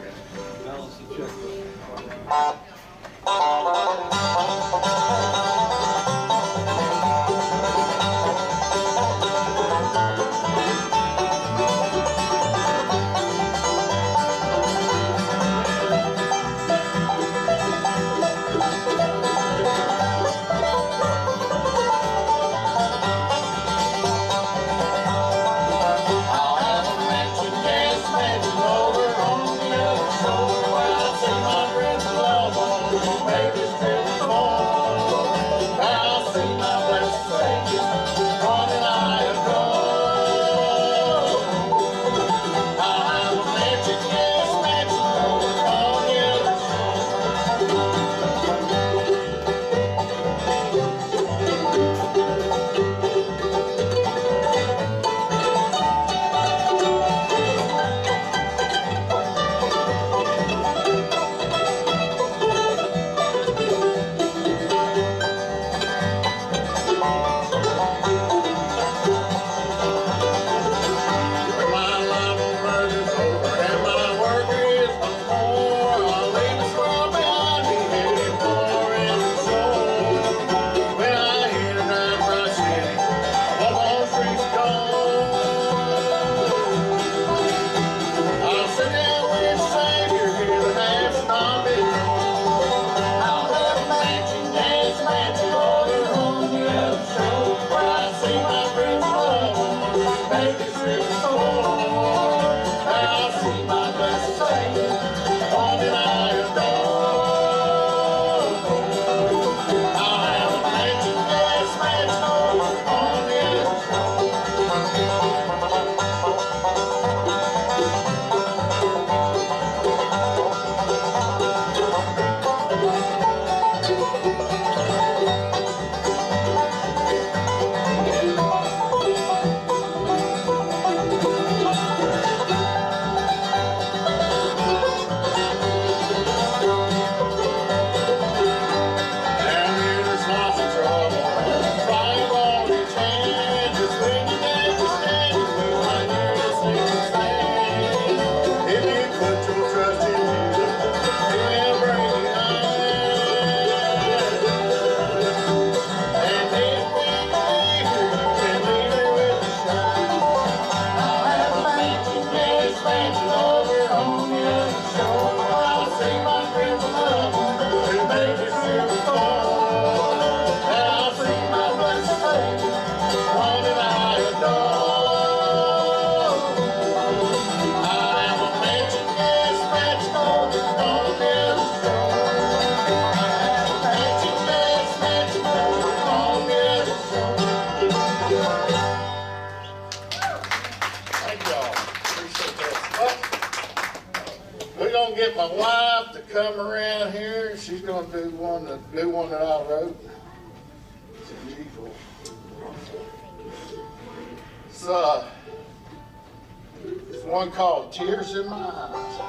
Get my wife to come around here. She's going to do one that I wrote. It's one called Tears in My Eyes.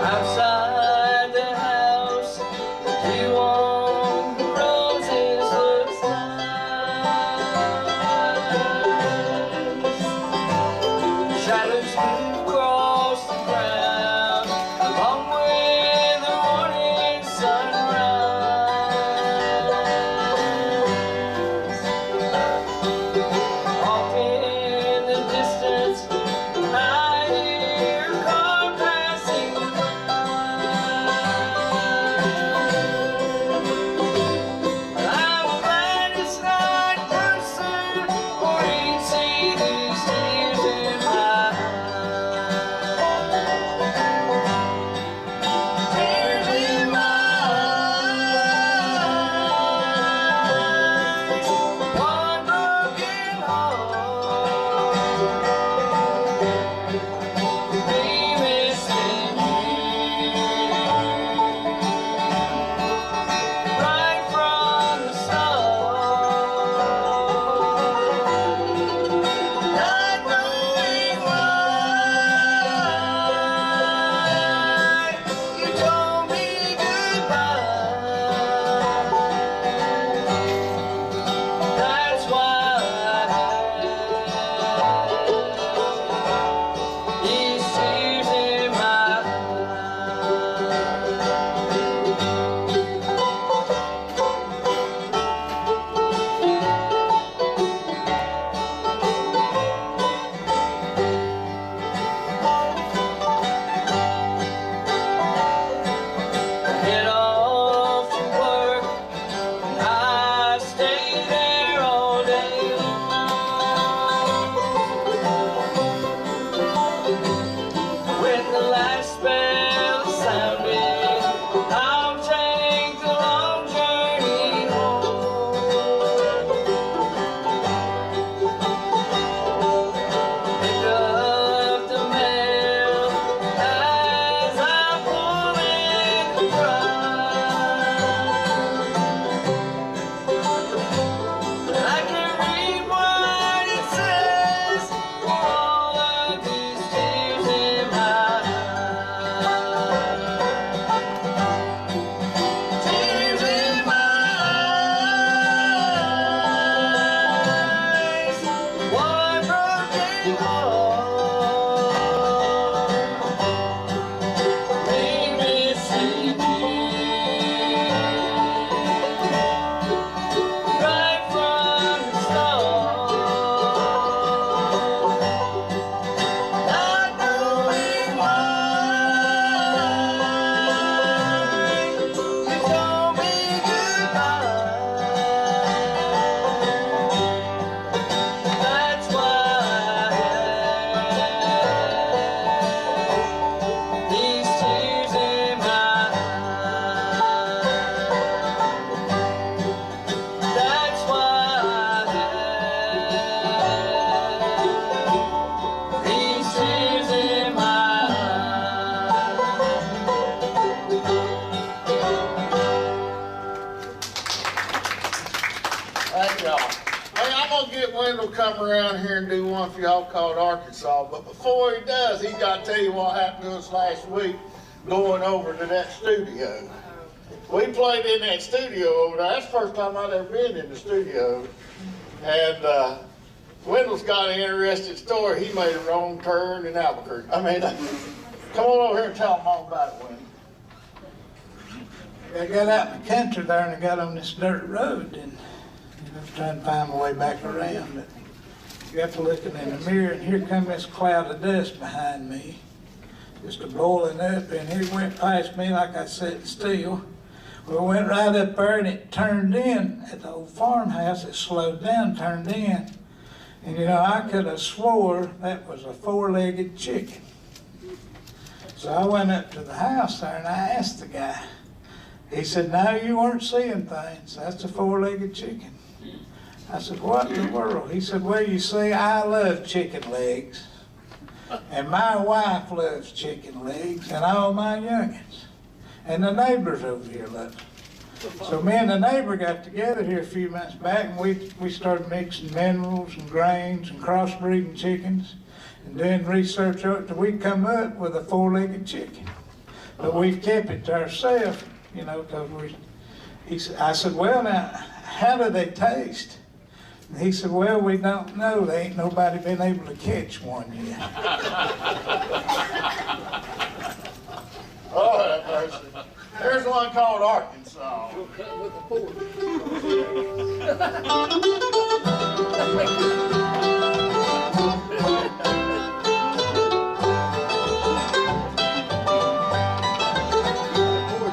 Outside the house, you want roses looks nice. Shadows cross the ground, along with the morning sunrise. Off in the distance, I hear a car passing by. I'm glad it's not too soon for you to see these tears in my eyes. Tears in my eyes. One broken heart. Me missing you. Right from the start, not knowing why you told me goodbye. That's why these tears in my head off to work, I stay there all day long. When the last bell sounded, I'll take the long journey home. Pick up the mail as I'm pulling the drive. I can read what it says for all of these tears in my eyes. Tears in my eyes. One broken heart. Me missing you. Right from the start, not knowing why you told me goodbye. That's why these tears in my eyes. That's why these tears in my Thank y'all. Hey, I'm gonna get Wendell to come around here and do one for y'all called Arkansas. But before he does, he got to tell you what happened to us last week going over to that studio. We played in that studio over there. That's the first time I'd ever been in the studio. And Wendell's got an interesting story. He made a wrong turn in Albuquerque. I mean, come on over here and tell them all about it, Wendell. I got out in the country there and I got on this dirt road and I was trying to find my way back around. But got to looking in the mirror and here come this cloud of dust behind me. Just a boiling up and it went past me like I sat still. We went right up there and it turned in at the old farmhouse. It slowed down, turned in. And you know, I could have swore that was a four-legged chicken. So I went up to the house there and I asked the guy. He said, no, you weren't seeing things. That's a four-legged chicken. I said, what in the world? He said, well, you see, I love chicken legs, and my wife loves chicken legs, and all my youngins, and the neighbors over here love them. So me and the neighbor got together here a few months back, and we started mixing minerals and grains and crossbreeding chickens and doing research on it till we come up with a 4-legged chicken. But we've kept it to ourselves, you know, because I said, well, now, how do they taste? And he said, well, we don't know. There ain't nobody been able to catch one yet. Oh, have mercy. There's one called Arkansas.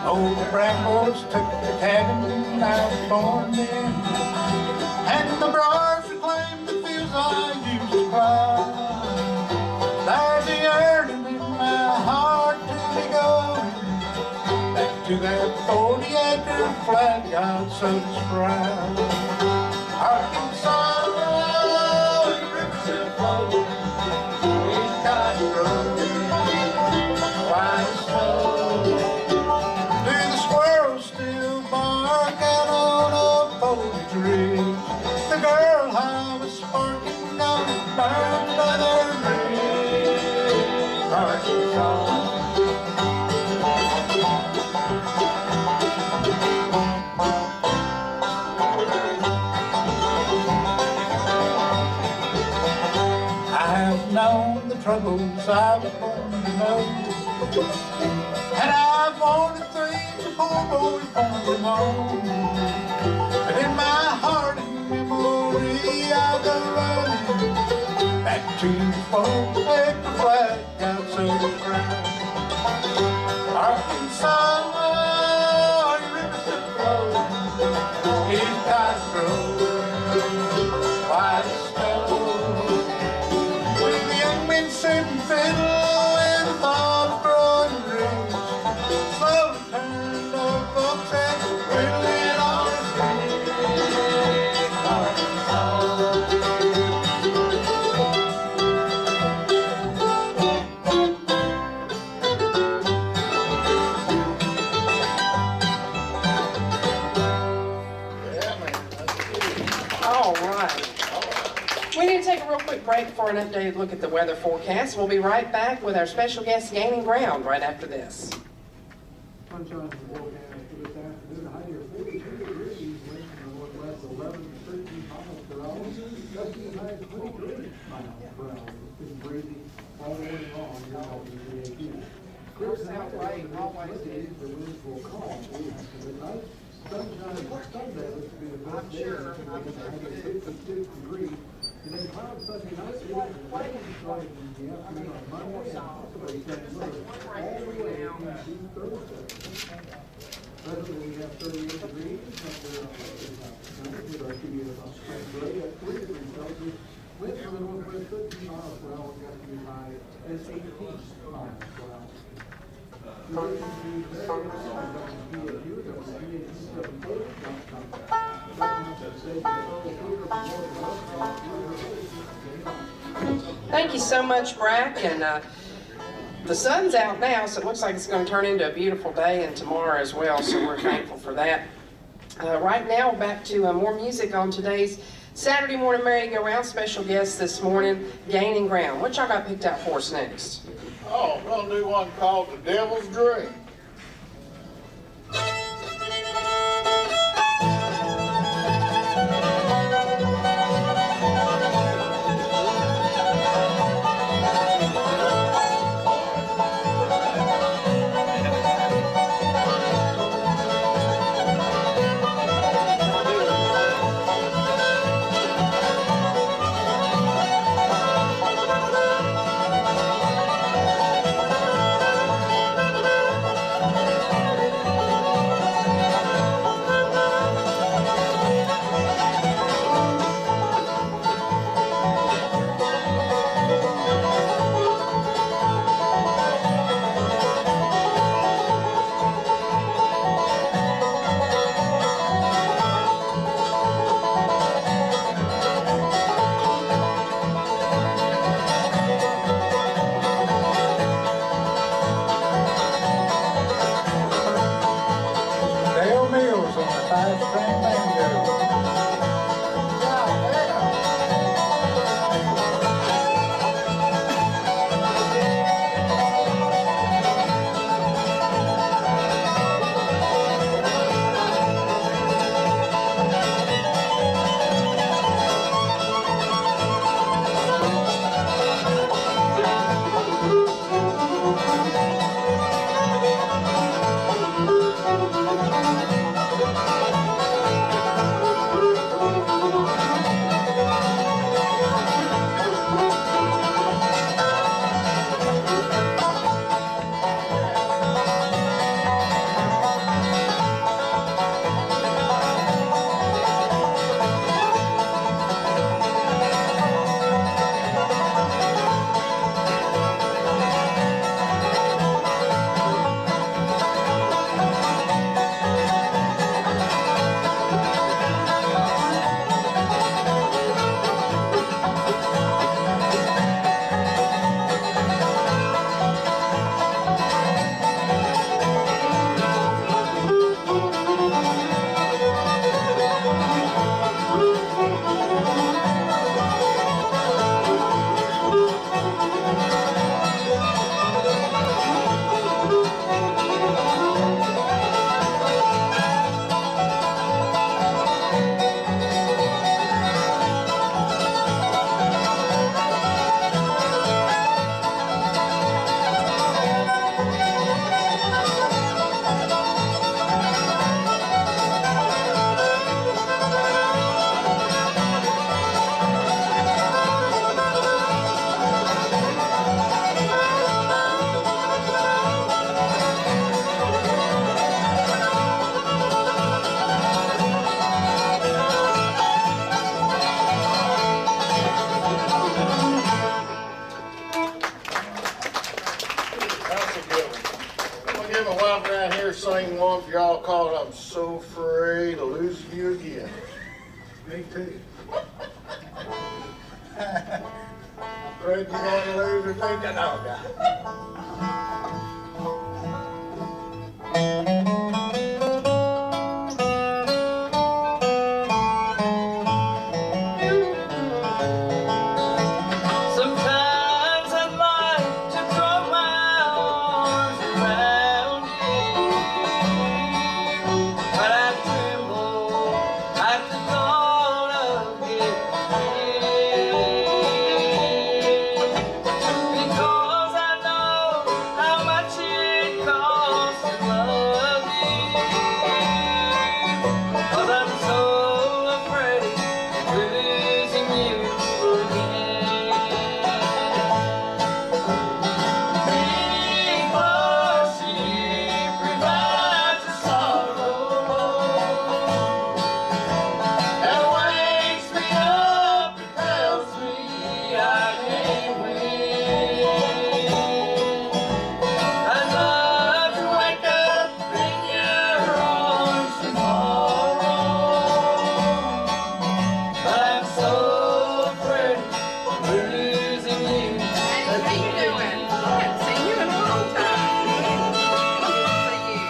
Old brambles took the cabin I was born in, and the briars reclaimed the fields I used to plow. There's a yearning in my heart to be going back to that 40-acre flat God so proud. Arkansas, the rivers still flow, we've got to grow, white snow. Do the squirrels still bark out on a foliage ridge? The girl I was sparking on burned other bridge. Arkansas. Known the troubles I was born to know, and I've wanted things a poor boy born to know. But in my heart and memory I'll go running back to the 4-acre flat God so proud. Arkansas, your rivers still flow, he's got to grow, white as snow. Sitting fiddle in the thought of growing rich, slowly turned old folks and whittling on his All right. We need to take a real quick break for an updated look at the weather forecast. We'll be right back with our special guest gaining ground right after this. Sunshine forecast for this afternoon, a high of 42 degrees, winds from the northwest 11 to 13 miles per hour, gusting as high as 23 miles per hour. It's been breezy all day long here at WPAQ. Clear south late, always days, the winds will calm after midnight. Sunshine on Sunday looks to be the best day until we get a high of 52 degrees. And then clouds Sunday night, starting in the afternoon on Monday, and also a second low all the way into Thursday. Presently we have 38 degrees, with our studio on spring break at 3 degrees Celsius. Winds from the northwest 13 miles per hour, got to be high as 18 miles per hour. Thank you so much, Brack. And the sun's out now, so it looks like it's going to turn into a beautiful day and tomorrow as well, so we're thankful for that. Right now, back to more music on today's Saturday morning merry-go-round. Special guest this morning, Gaining Ground. What y'all got picked out for us next? Oh, we're going to do one called The Devil's Dream. hop around here, sing one for y'all called I'm So Afraid of Losing You Again. Me too. Afraid you're gonna lose or think I know, guy. Sometimes I'd like to throw my arms around you, but I tremble at the thought of getting because I know how much it costs to love you. 'Cause I'm so afraid of losing you again. Because you provides a sorrow and wakes me up and tells me I can't win. I'd love to wake up in your arms tomorrow, but I'm so afraid of losing you. How you doing? I haven't seen you in a long time. Good to see you.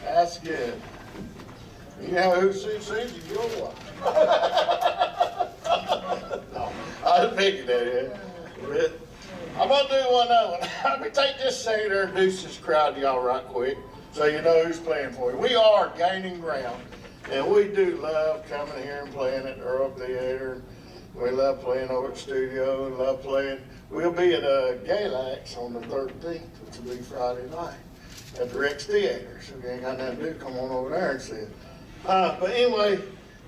That's good. You know who sees you? Your wife. No, I was picking at you. But I'm gonna do one other one. Let me take this second to introduce this crowd to y'all right quick, so you know who's playing for you. We are gaining ground, and we do love coming here and playing at the Earl Theater. We love playing over at the studio. We love playing. We'll be at Galax on the 13th, which will be Friday night, at the Rex Theater. So if you ain't got nothing to do, come on over there and see it. But anyway,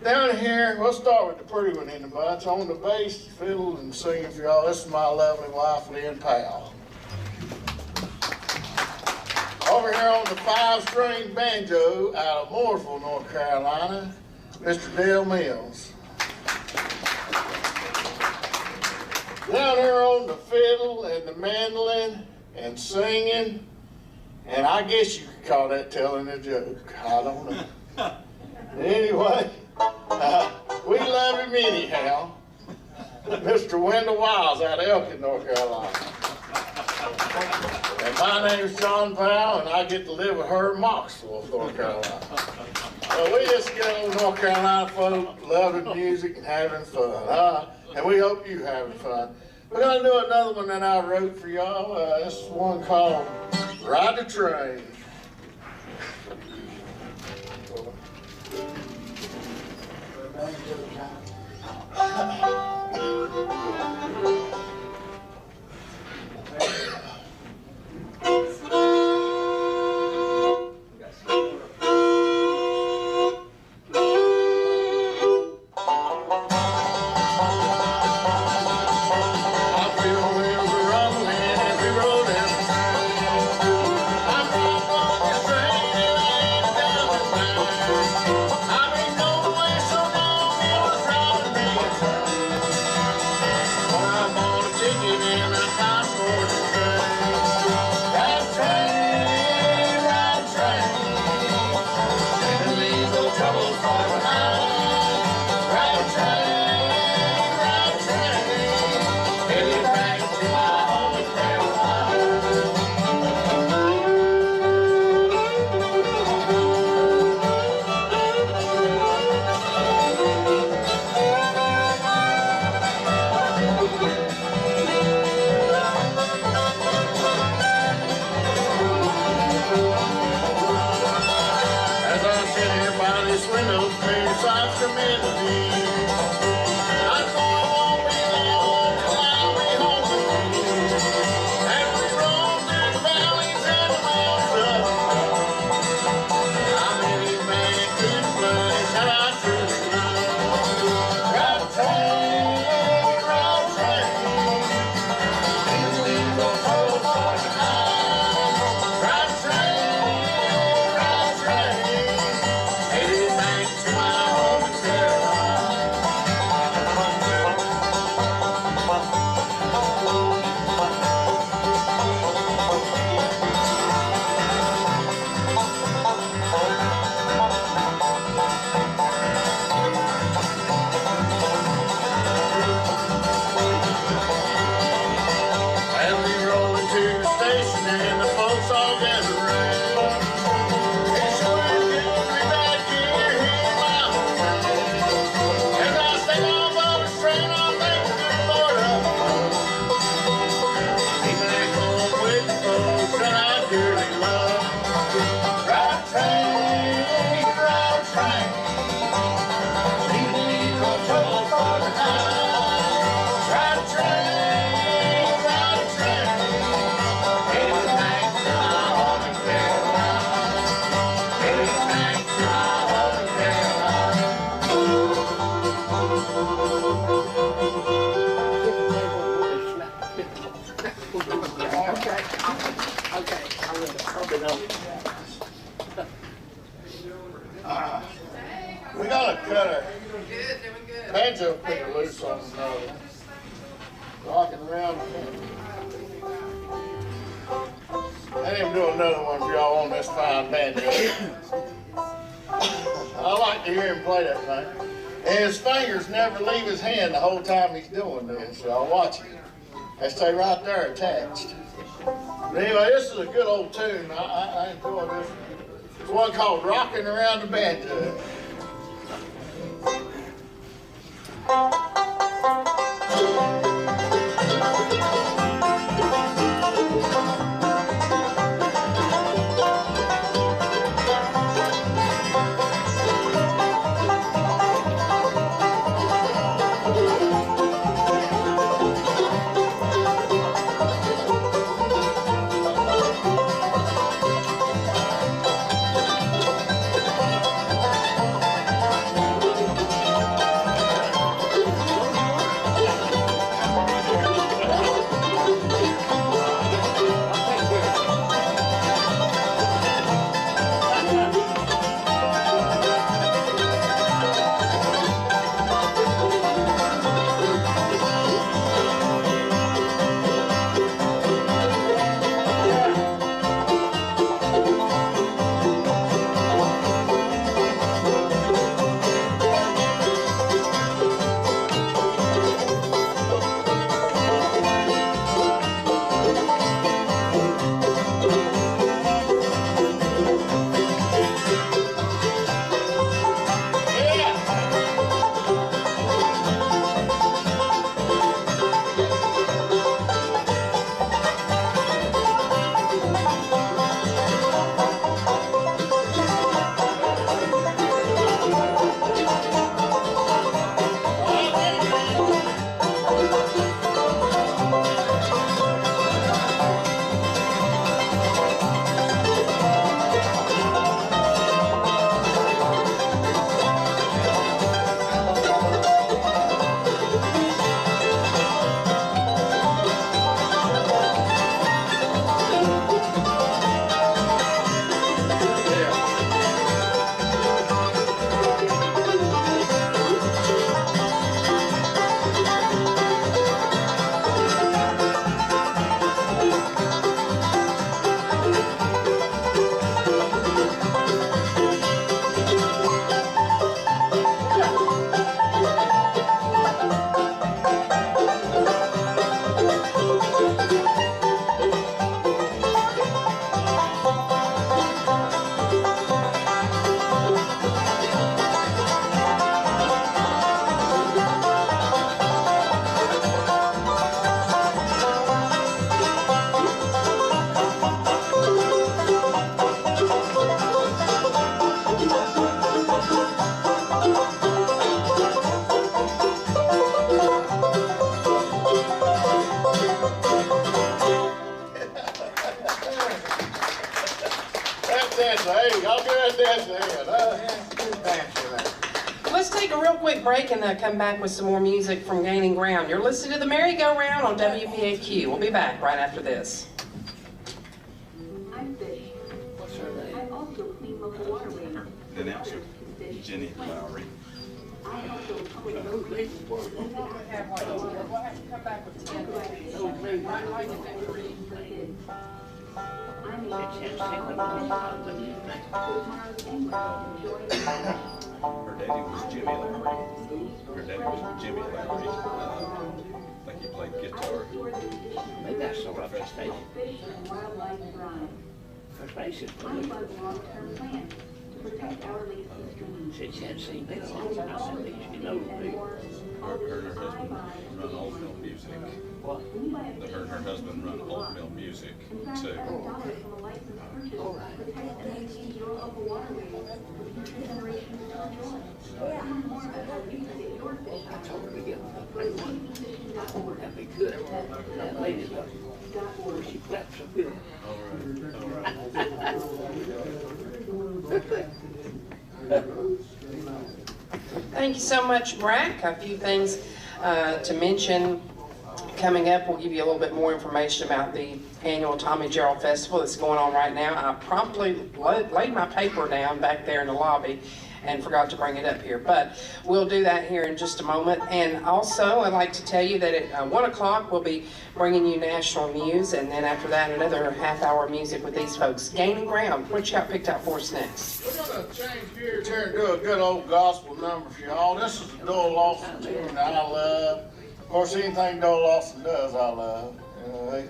down here, we'll start with the pretty one in the bunch. On the bass, fiddle, and singing for y'all, this is my lovely wife, Lynn Powell. Over here on the 5-string banjo out of Mooresville, North Carolina, Mr. Dale Mills. Down here on the fiddle and the mandolin and singing, and I guess you could call that telling a joke. I don't know. Anyway, we love him anyhow. Mr. Wendell Wiles out of Elkin, North Carolina. And my name's John Powell, and I get to live with her in Moxville, North Carolina. So we just get old North Carolina folk loving music and having fun, and we hope you having fun. We're gonna do another one that I wrote for y'all. This is one called Ride the Train. We gotta cut her. Banjo picker loose on another. Rocking around. Let him do another one for y'all on this fine banjo. I like to hear him play that thing. And his fingers never leave his hand the whole time he's doing this. Y'all watch it. They stay right there attached. But anyway, this is a good old tune. I enjoy this. It's one called Rocking Around the Banjo. dancer. Hey, y'all give that dancer a hand, huh? Good dancer there. Let's take a real quick break and come back with some more music from Gaining Ground. You're listening to the Merry-Go-Round on WPAQ. We'll be back right after this. I'm Fish. What's her name? I also clean local waterways. The announcer, Jenny Lowry. I also clean road waste. Her daddy was Jimmy Lowry. Her daddy was Jimmy Lowry. I think he played guitar. Maybe that's so rough to stay. Fish and wildlife thrive. First Base is I'm part of a long-term plan to protect our lakes and streams. Said she hadn't seen big ones. I said, you know, big. Her and her husband run old mill music. What? Her and her husband run old mill music too. All right. Protect and maintain your local waterways for future generations to enjoy. Learn more about how you can get your fish I out. told her to get one. That'd be good. That lady, she clapped so good. All right. Thank you so much, Brack. A few things to mention. Coming up, we'll give you a little bit more information about the annual Tommy Gerald Festival that's going on right now. I promptly laid my paper down back there in the lobby and forgot to bring it up here, but we'll do that here in just a moment. And also, I'd like to tell you that at 1 o'clock, we'll be bringing you national news, and then after that, another half-hour music with these folks. Gaining Ground, what you got picked out for us next? We're going to change gears here and do a good old gospel number for y'all. This is a Doyle Lawson tune that I love. Of course, anything Doyle Lawson does, I love.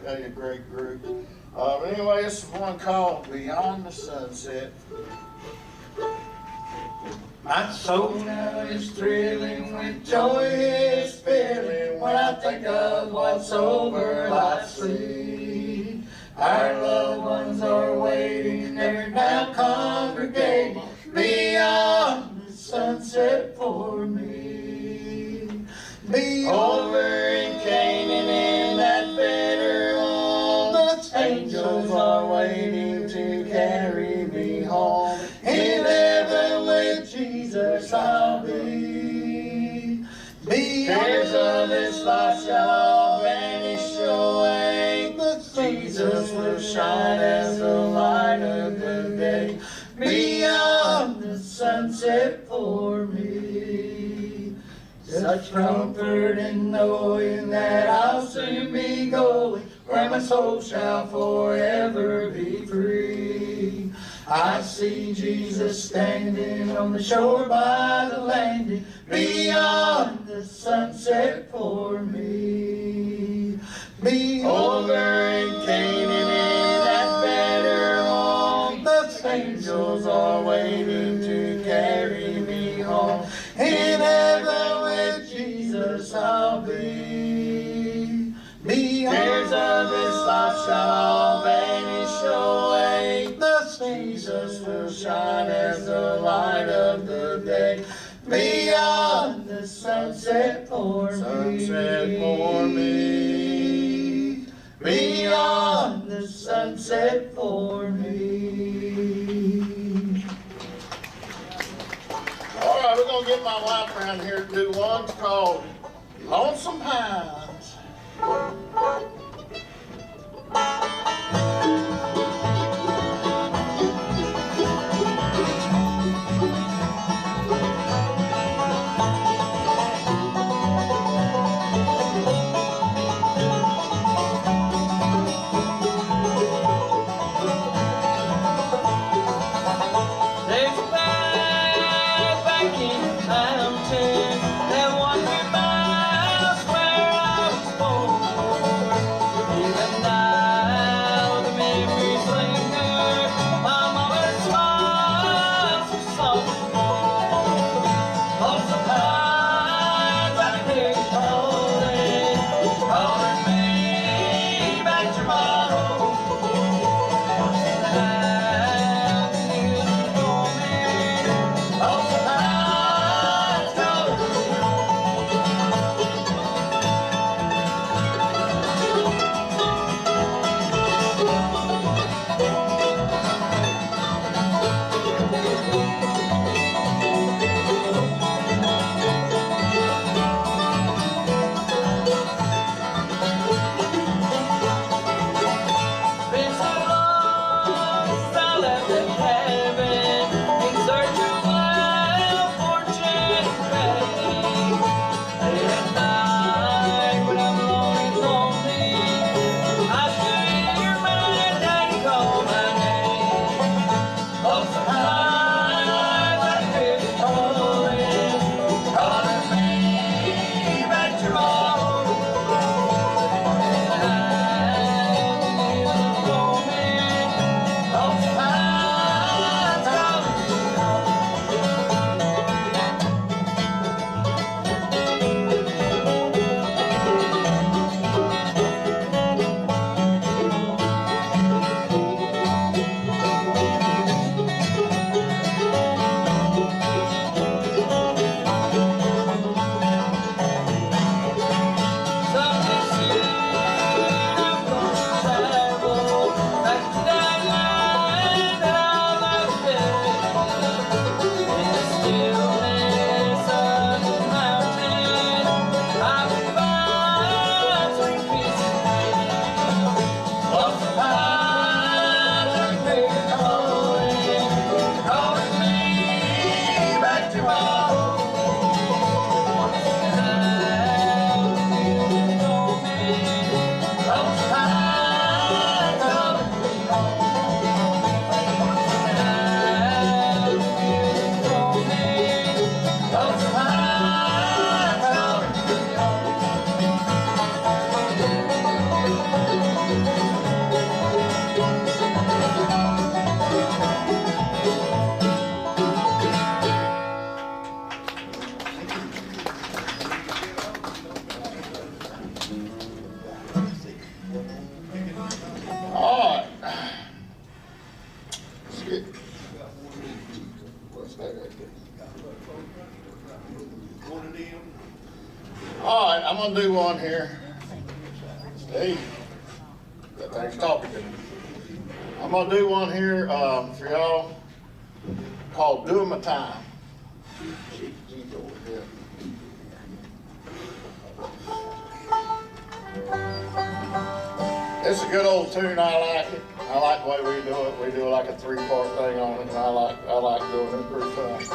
They're a great group. But anyway, this is one called Beyond the Sunset. My soul now is thrilling with joyous feeling when I think of what's over life's sleep. Our loved ones are waiting, they're now congregating beyond the sunset for me. Be over in Canaan in that better home, the angels are waiting to carry me home. In heaven with Jesus I'll be. Cares of this life shall all vanish away. Jesus will shine as the light of the day. Beyond the sunset for me. Such comfort in knowing that I'll soon be going where my soul shall forever be free. I see Jesus standing on the shore by the landing, beyond the sunset for me. Be over in Canaan in that better home, the angels are waiting to carry me home. In heaven with Jesus I'll be. Cares of this life shall all vanish away. Jesus will shine as the light of the day. Beyond the sunset for me. Sunset for me. Beyond the sunset for me. All right, we're going to get my wife around here to do one called Lonesome Pines. Back in mountain, that wonder miles where I What's that right there? All right, I'm gonna do one here. Steve, that thing's talking to me. I'm gonna do one here for y'all called "Doing My Time." It's a good old tune. I like it. I like the way we do it. We do like a 3-part thing on it, and I like doing it pretty fast.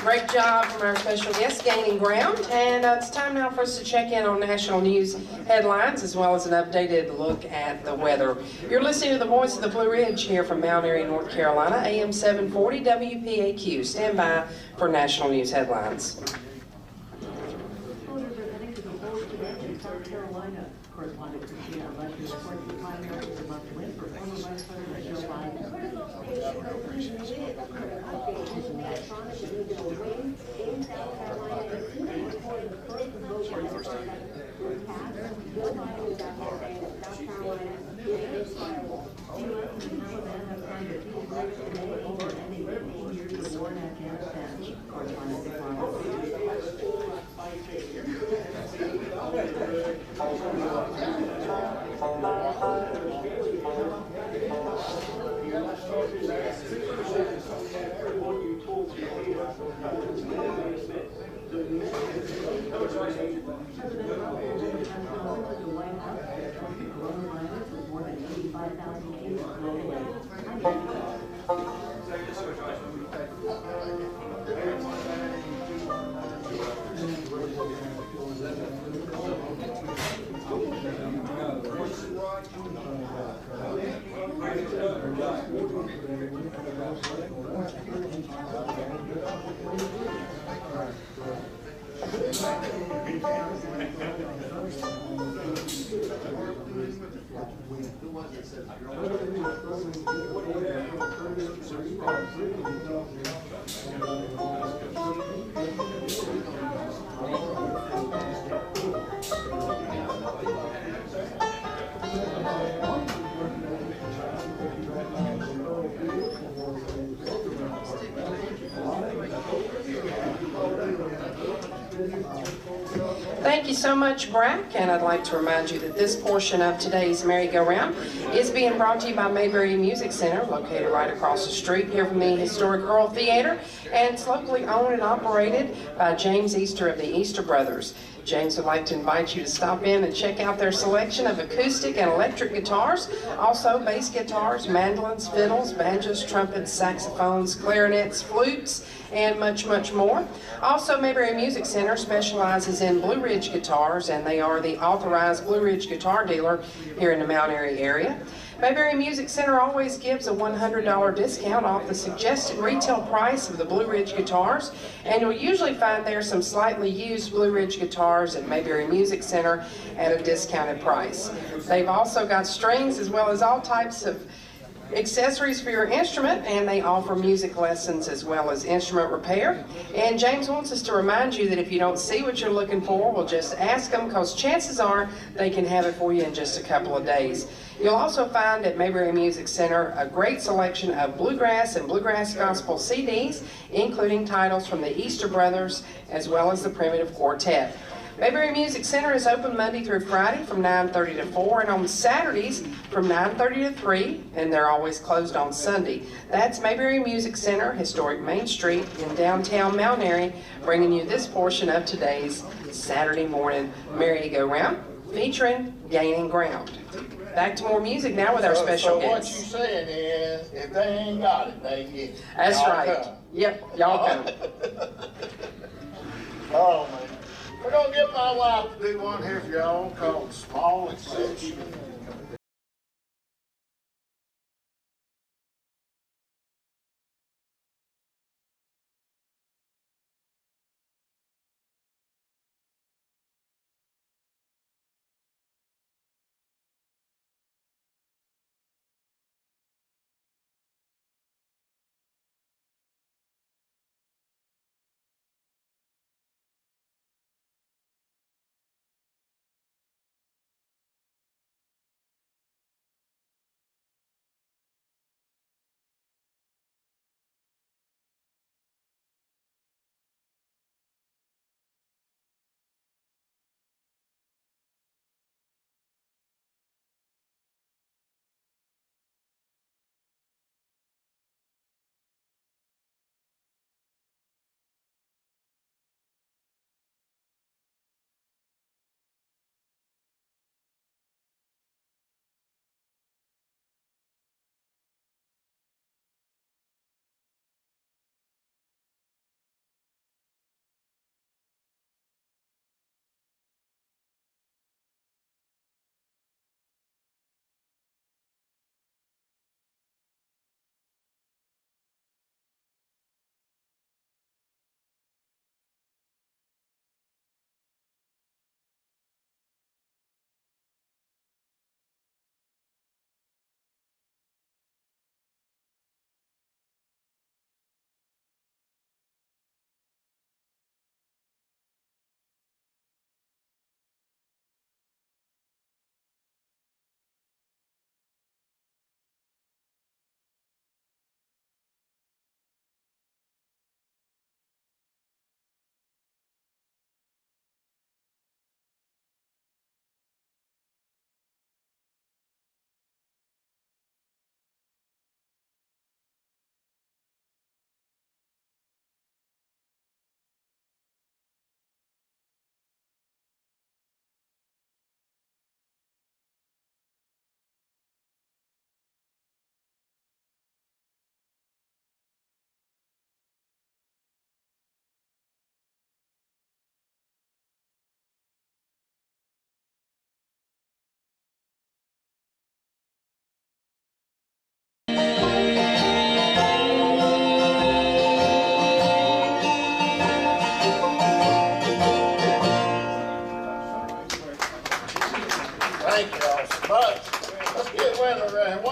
Great job from our special guest, gaining ground. And it's time now for us to check in on national news headlines as well as an updated look at the weather. You're listening to the voice of the Blue Ridge here from Mount Airy, North Carolina, AM 740 WPAQ. Stand by for national news headlines. Voters are heading to the polls today in South Carolina. Correspondent Christina Alexis reports the primary is a must-win for former Vice President Joe Biden. In South Carolina before the first vote was passed. Joe Biden is out there saying that South Carolina is viable. The U.S. and the Taliban have signed a peace agreement today over ending 15 years of war in Afghanistan. Correspondent Thank you so much, Brack, and I'd like to remind you that this portion of today's Merry-Go-Round is being brought to you by Mayberry Music Center, located right across the street here from the historic Earl Theater, and it's locally owned and operated by James Easter of the Easter Brothers. James would like to invite you to stop in and check out their selection of acoustic and electric guitars, also bass guitars, mandolins, fiddles, banjos, trumpets, saxophones, clarinets, flutes, and much, much more. Also, Mayberry Music Center specializes in Blue Ridge guitars, and they are the authorized Blue Ridge guitar dealer here in the Mount Airy area. Mayberry Music Center always gives a $100 discount off the suggested retail price of the Blue Ridge guitars, and you'll usually find there some slightly used Blue Ridge guitars at Mayberry Music Center at a discounted price. They've also got strings as well as all types of accessories for your instrument, and they offer music lessons as well as instrument repair. And James wants us to remind you that if you don't see what you're looking for, well, just ask them, because chances are they can have it for you in just a couple of days. You'll also find at Mayberry Music Center a great selection of bluegrass and bluegrass gospel CDs, including titles from the Easter Brothers as well as the Primitive Quartet. Mayberry Music Center is open Monday through Friday from 9:30 to 4, and on Saturdays from 9:30 to 3, and they're always closed on Sunday. That's Mayberry Music Center, historic Main Street in downtown Mount Airy, bringing you this portion of today's Saturday morning Merry-Go-Round, featuring Gaining Ground. Back to more music now with our special guest. So what you saying is, if they ain't got it, they ain't get it. That's Y'all right. come. Yep, y'all come. Oh, man. We're going to get my wife to do one here for y'all called Small Exception.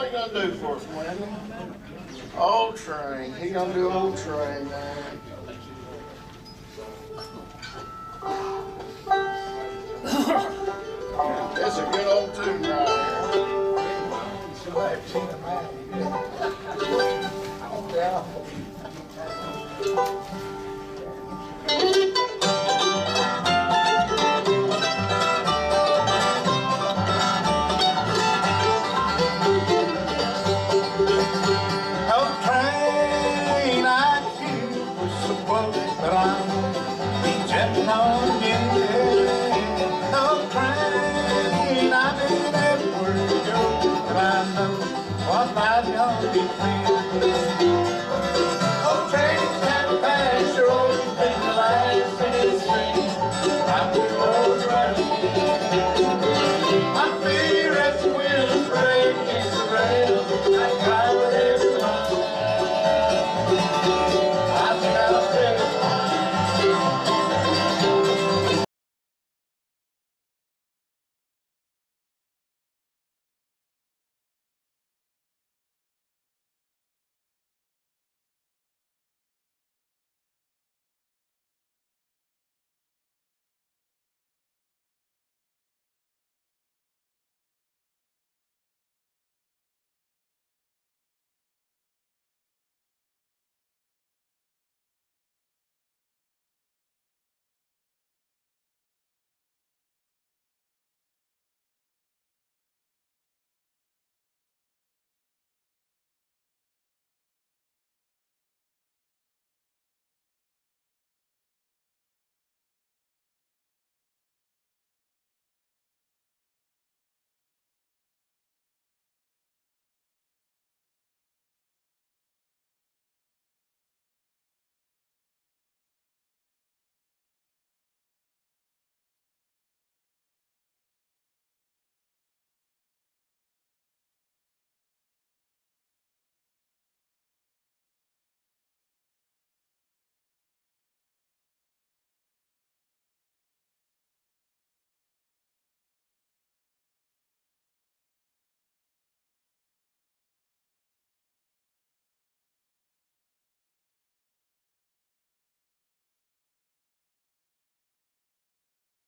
you gonna do for us, Wendy? Old Train. He gonna do Old Train, man. It's a good old tune right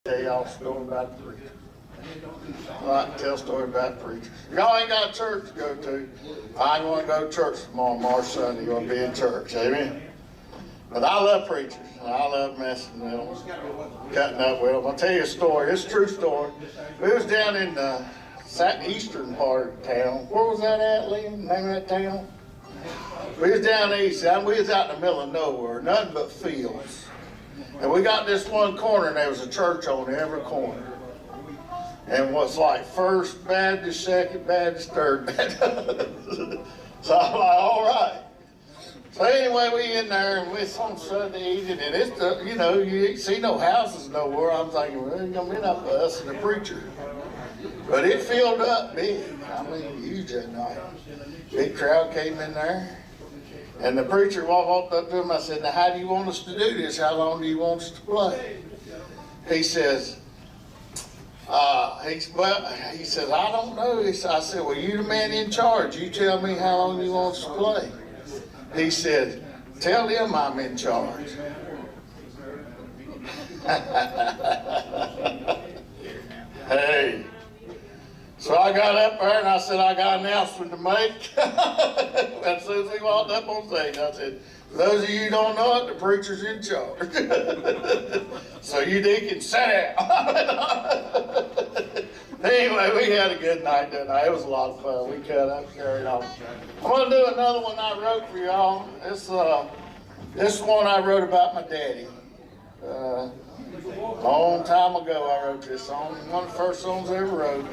Tell y'all a story about the preacher. I'd like to tell a story about the preacher. Y'all ain't got a church to go to. I ain't want to go to church tomorrow, March Sunday. You're going to be in church. Amen. But I love preachers. I love messing with them, cutting up with them. I'll tell you a story. It's a true story. We was down in the eastern part of town. Where was that at, Liam? Name of that town? We was down east. We was out in the middle of nowhere, nothing but fields. And we got this one corner, and there was a church on every corner. And what's like First Baptist, Second Baptist, Third Baptist. So I'm like, all right. So anyway, we in there, and it's on Sunday evening, and it's the, you know, you ain't see no houses nowhere. I'm thinking, well, there's gonna be enough of us and the preacher. But it filled up big. I mean, huge that night. Big crowd came in there. And the preacher walked up to him. I said, now, how do you want us to do this? How long do you want us to play? He says, he says, I don't know. I said, well, you the man in charge. You tell me how long you want us to play. He said, tell him I'm in charge. Hey. So I got up there and I said, I got an announcement to make. As soon as we walked up on stage, I said, for those of you who don't know it, the preacher's in charge. So you deacons, sit down. Anyway, we had a good night that night. It was a lot of fun. We cut up, carried on. I'm going to do another one I wrote for y'all. This one I wrote about my daddy. A long time ago I wrote this song. One of the first songs I ever wrote.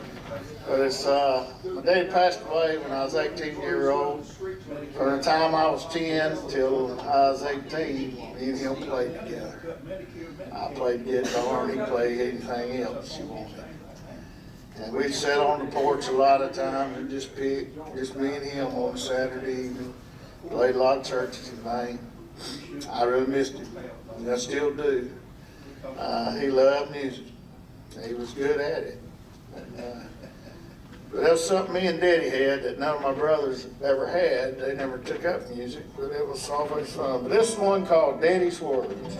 But it's, my daddy passed away when I was 18 years old. From the time I was 10 till I was 18, me and him played together. I played guitar and he played anything else you wanted. And we'd sit on the porch a lot of times and just me and him on Saturday evening. Played a lot of churches in Maine. I really missed him, and I still do. He loved music. He was good at it. But that was something me and Daddy had that none of my brothers ever had. They never took up music, but it was always fun. But this one called Daddy's Words.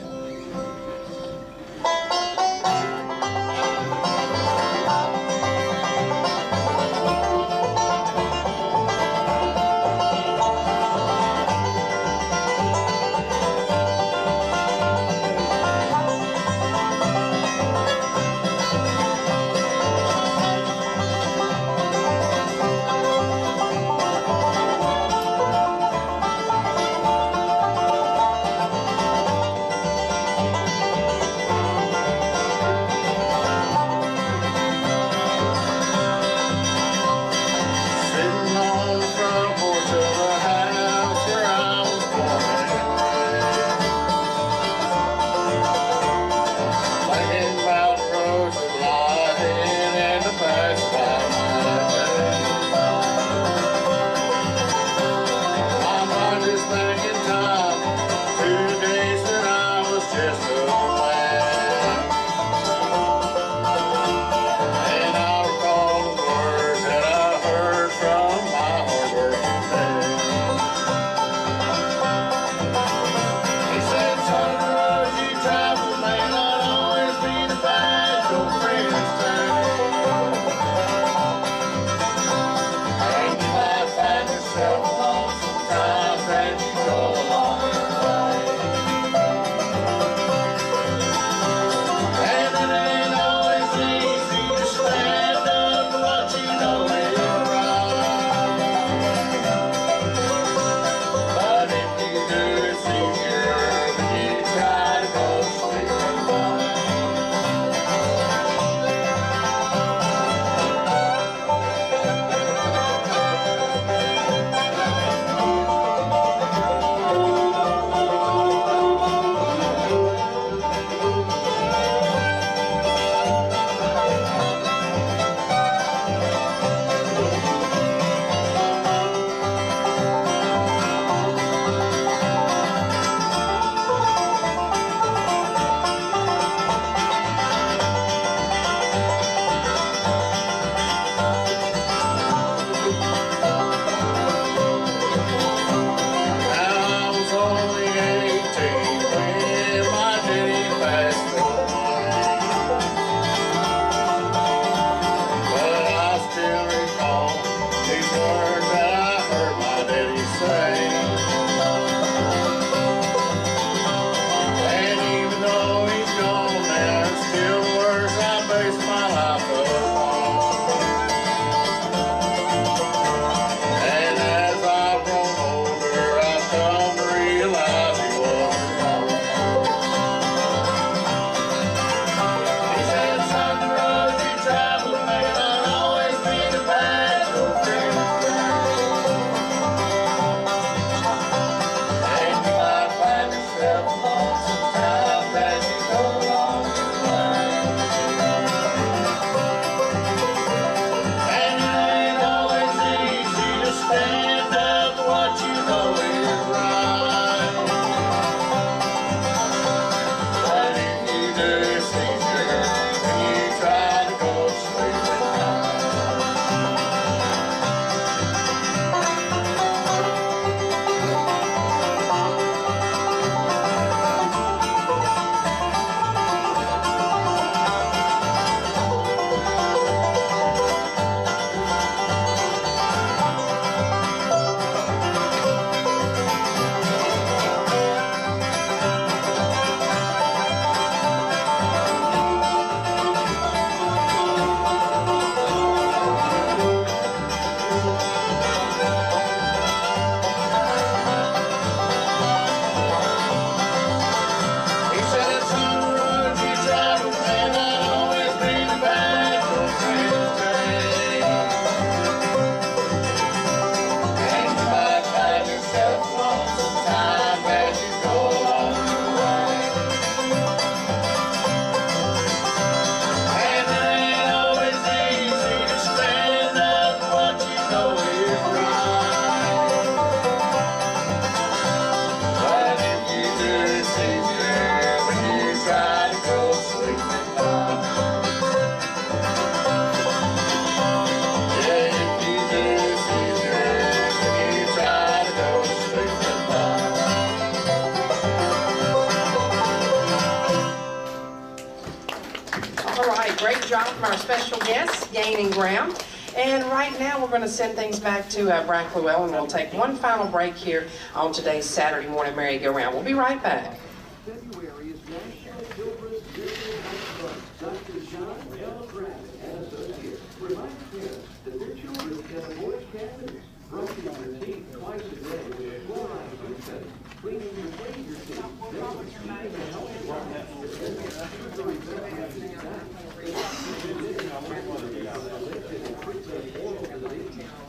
All right, great job from our special guests, gaining ground. And right now, we're going to send things back to Brian Llewellyn, and we'll take one final break here on today's Saturday morning merry-go-round. We'll be right back. February is National Children's Visiting Month. Dr. John L. Pratt and Associates remind parents that their children can avoid cavities, brushing their teeth twice a day with fluoride toothpaste, cleaning your finger teeth daily, keeping a healthy life.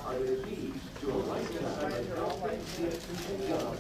Are the keys to a lifetime of healthy kids and God.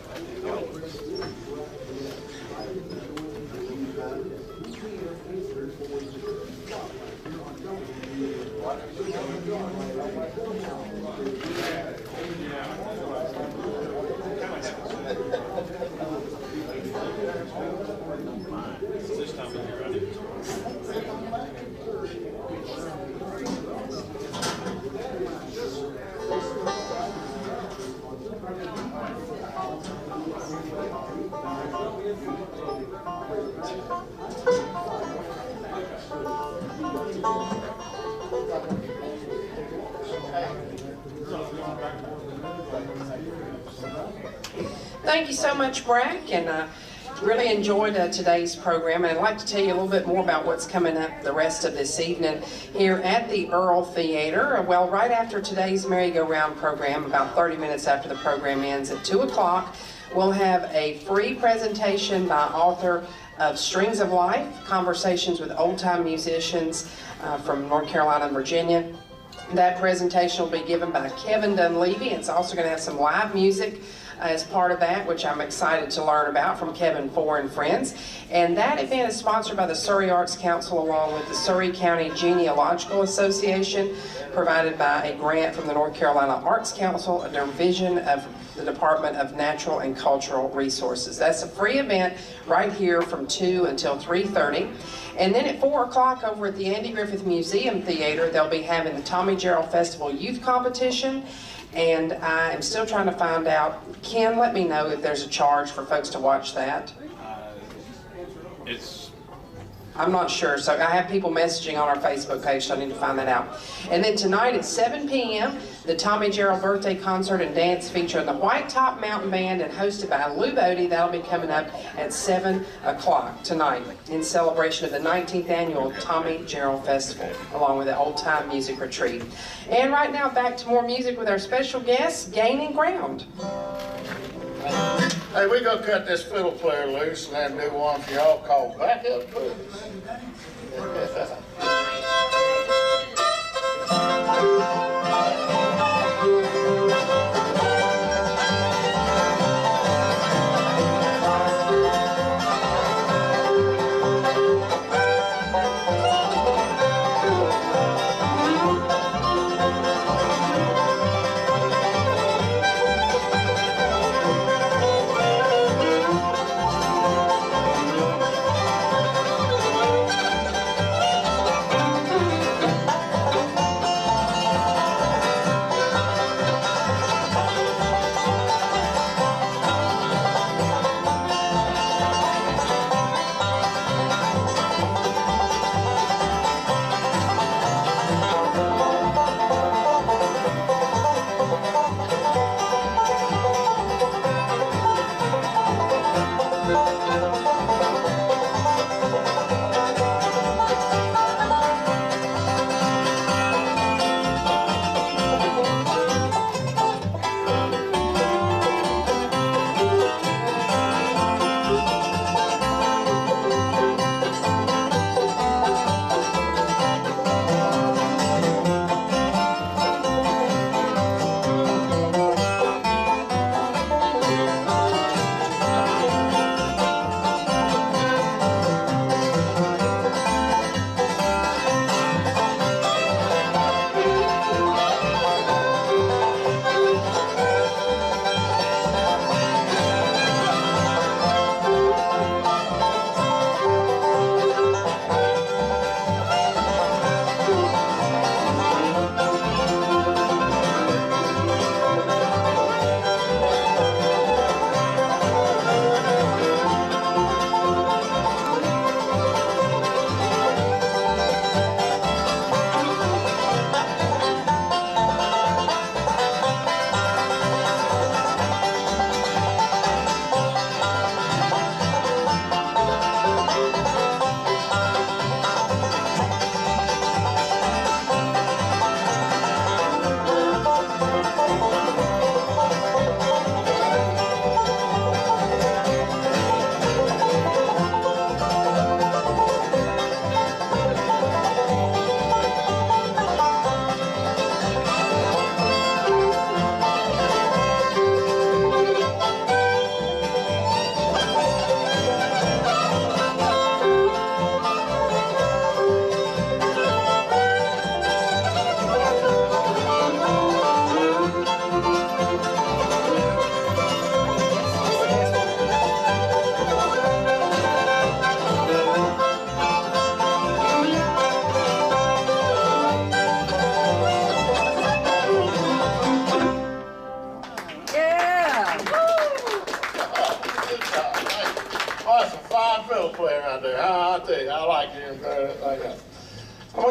Thank you so much, Brack, and really enjoyed today's program. And I'd like to tell you a little bit more about what's coming up the rest of this evening here at the Earl Theater. Well, right after today's merry-go-round program, about 30 minutes after the program ends at 2 o'clock, we'll have a free presentation by author of Strings of Life, Conversations with Old-Time Musicians from North Carolina and Virginia. That presentation will be given by Kevin Dunleavy. It's also going to have some live music as part of that, which I'm excited to learn about from Kevin Four and Friends. And that event is sponsored by the Surrey Arts Council along with the Surrey County Genealogical Association, provided by a grant from the North Carolina Arts Council, a division of the Department of Natural and Cultural Resources. That's a free event right here from 2 until 3:30. And then at 4 o'clock over at the Andy Griffith Museum Theater, they'll be having the Tommy Gerald Festival Youth Competition. And I am still trying to find out, Ken, let me know if there's a charge for folks to watch that. I'm not sure, so I have people messaging on our Facebook page, so I need to find that out. And then tonight at 7 p.m., the Tommy Gerald Birthday Concert and Dance featuring the White Top Mountain Band and hosted by Lou Bodie. That'll be coming up at 7 o'clock tonight in celebration of the 19th annual Tommy Gerald Festival, along with the Old Time Music Retreat. And right now, back to more music with our special guest, Gaining Ground. Hey, we gonna cut this fiddle player loose and then do one for y'all called Back Up Blues.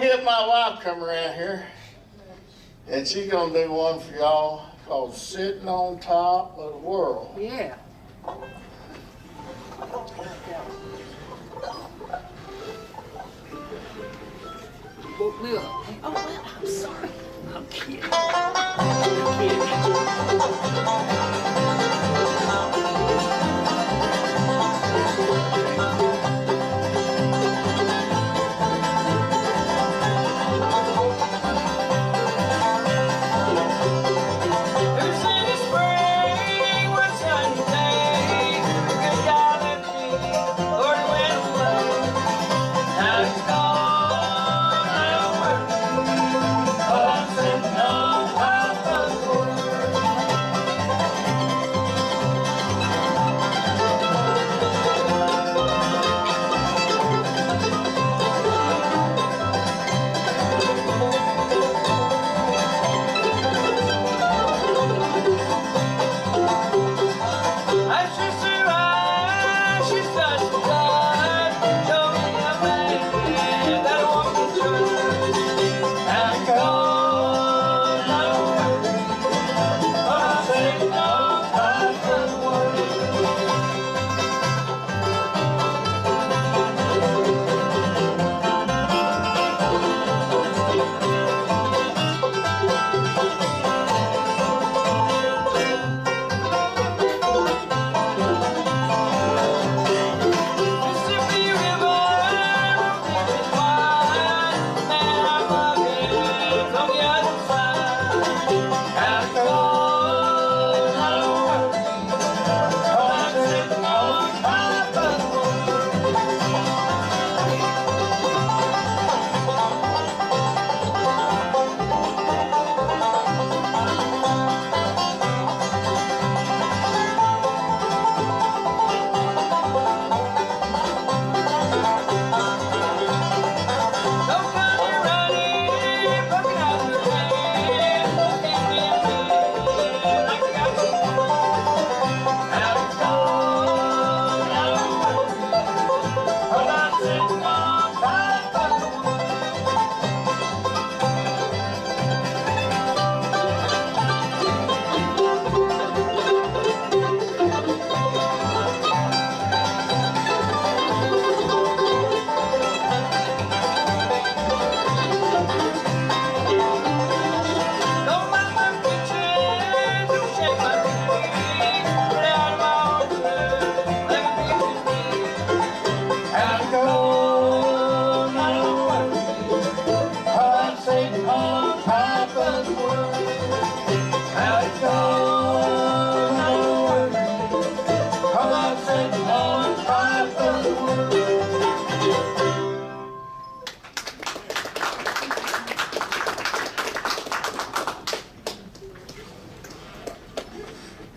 get my wife come around here, and she's gonna do one for y'all called Sitting on Top of the World. Yeah. Woke me up. Oh, well, I'm sorry. I'm kidding. I'm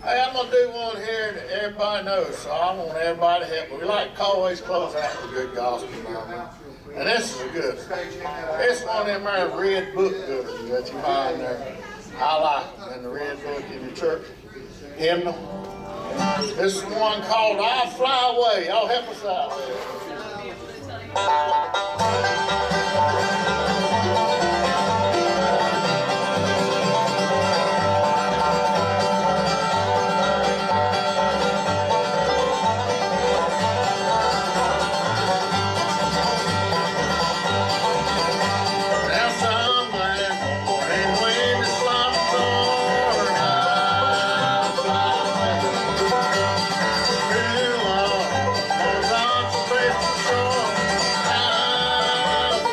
Hey, I'm gonna do one here that everybody knows, so I want everybody to help me. We like to always close out with a good gospel number. And this is a good one. It's one of them there red book goodies that you find there. I like them in the red book in your church hymnal. This is one called I'll Fly Away. Y'all help us out. I'll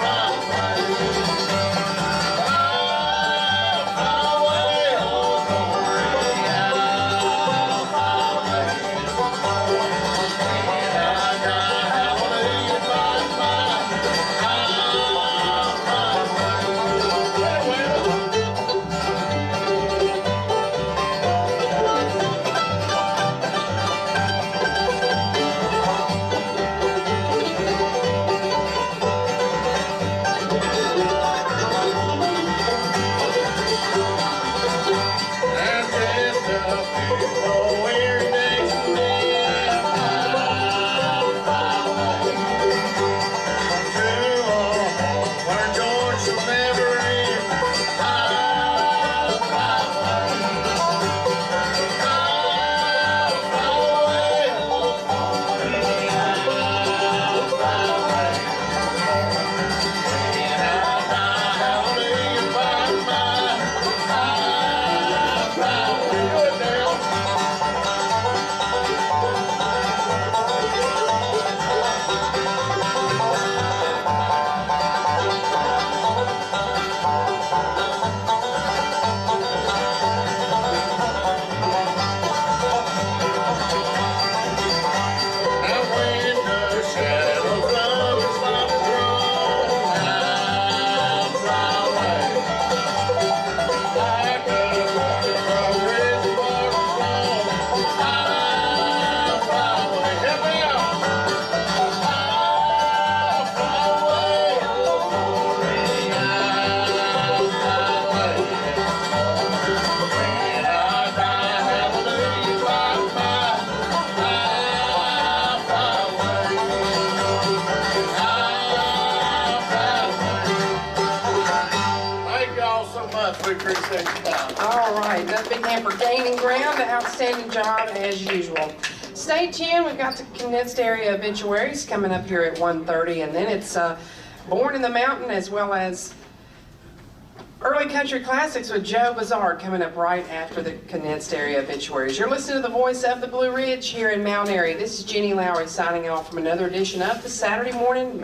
much. We appreciate your time. All right, another big hand for gaining ground. Outstanding job as usual. Stay tuned. We've got the condensed area obituaries coming up here at 1:30, and then it's Born in the Mountain as well as Early Country Classics with Joe Bizarre coming up right after the condensed area obituaries. You're listening to the voice of the Blue Ridge here in Mount Airy. This is Jenny Lowry signing off from another edition of the Saturday Morning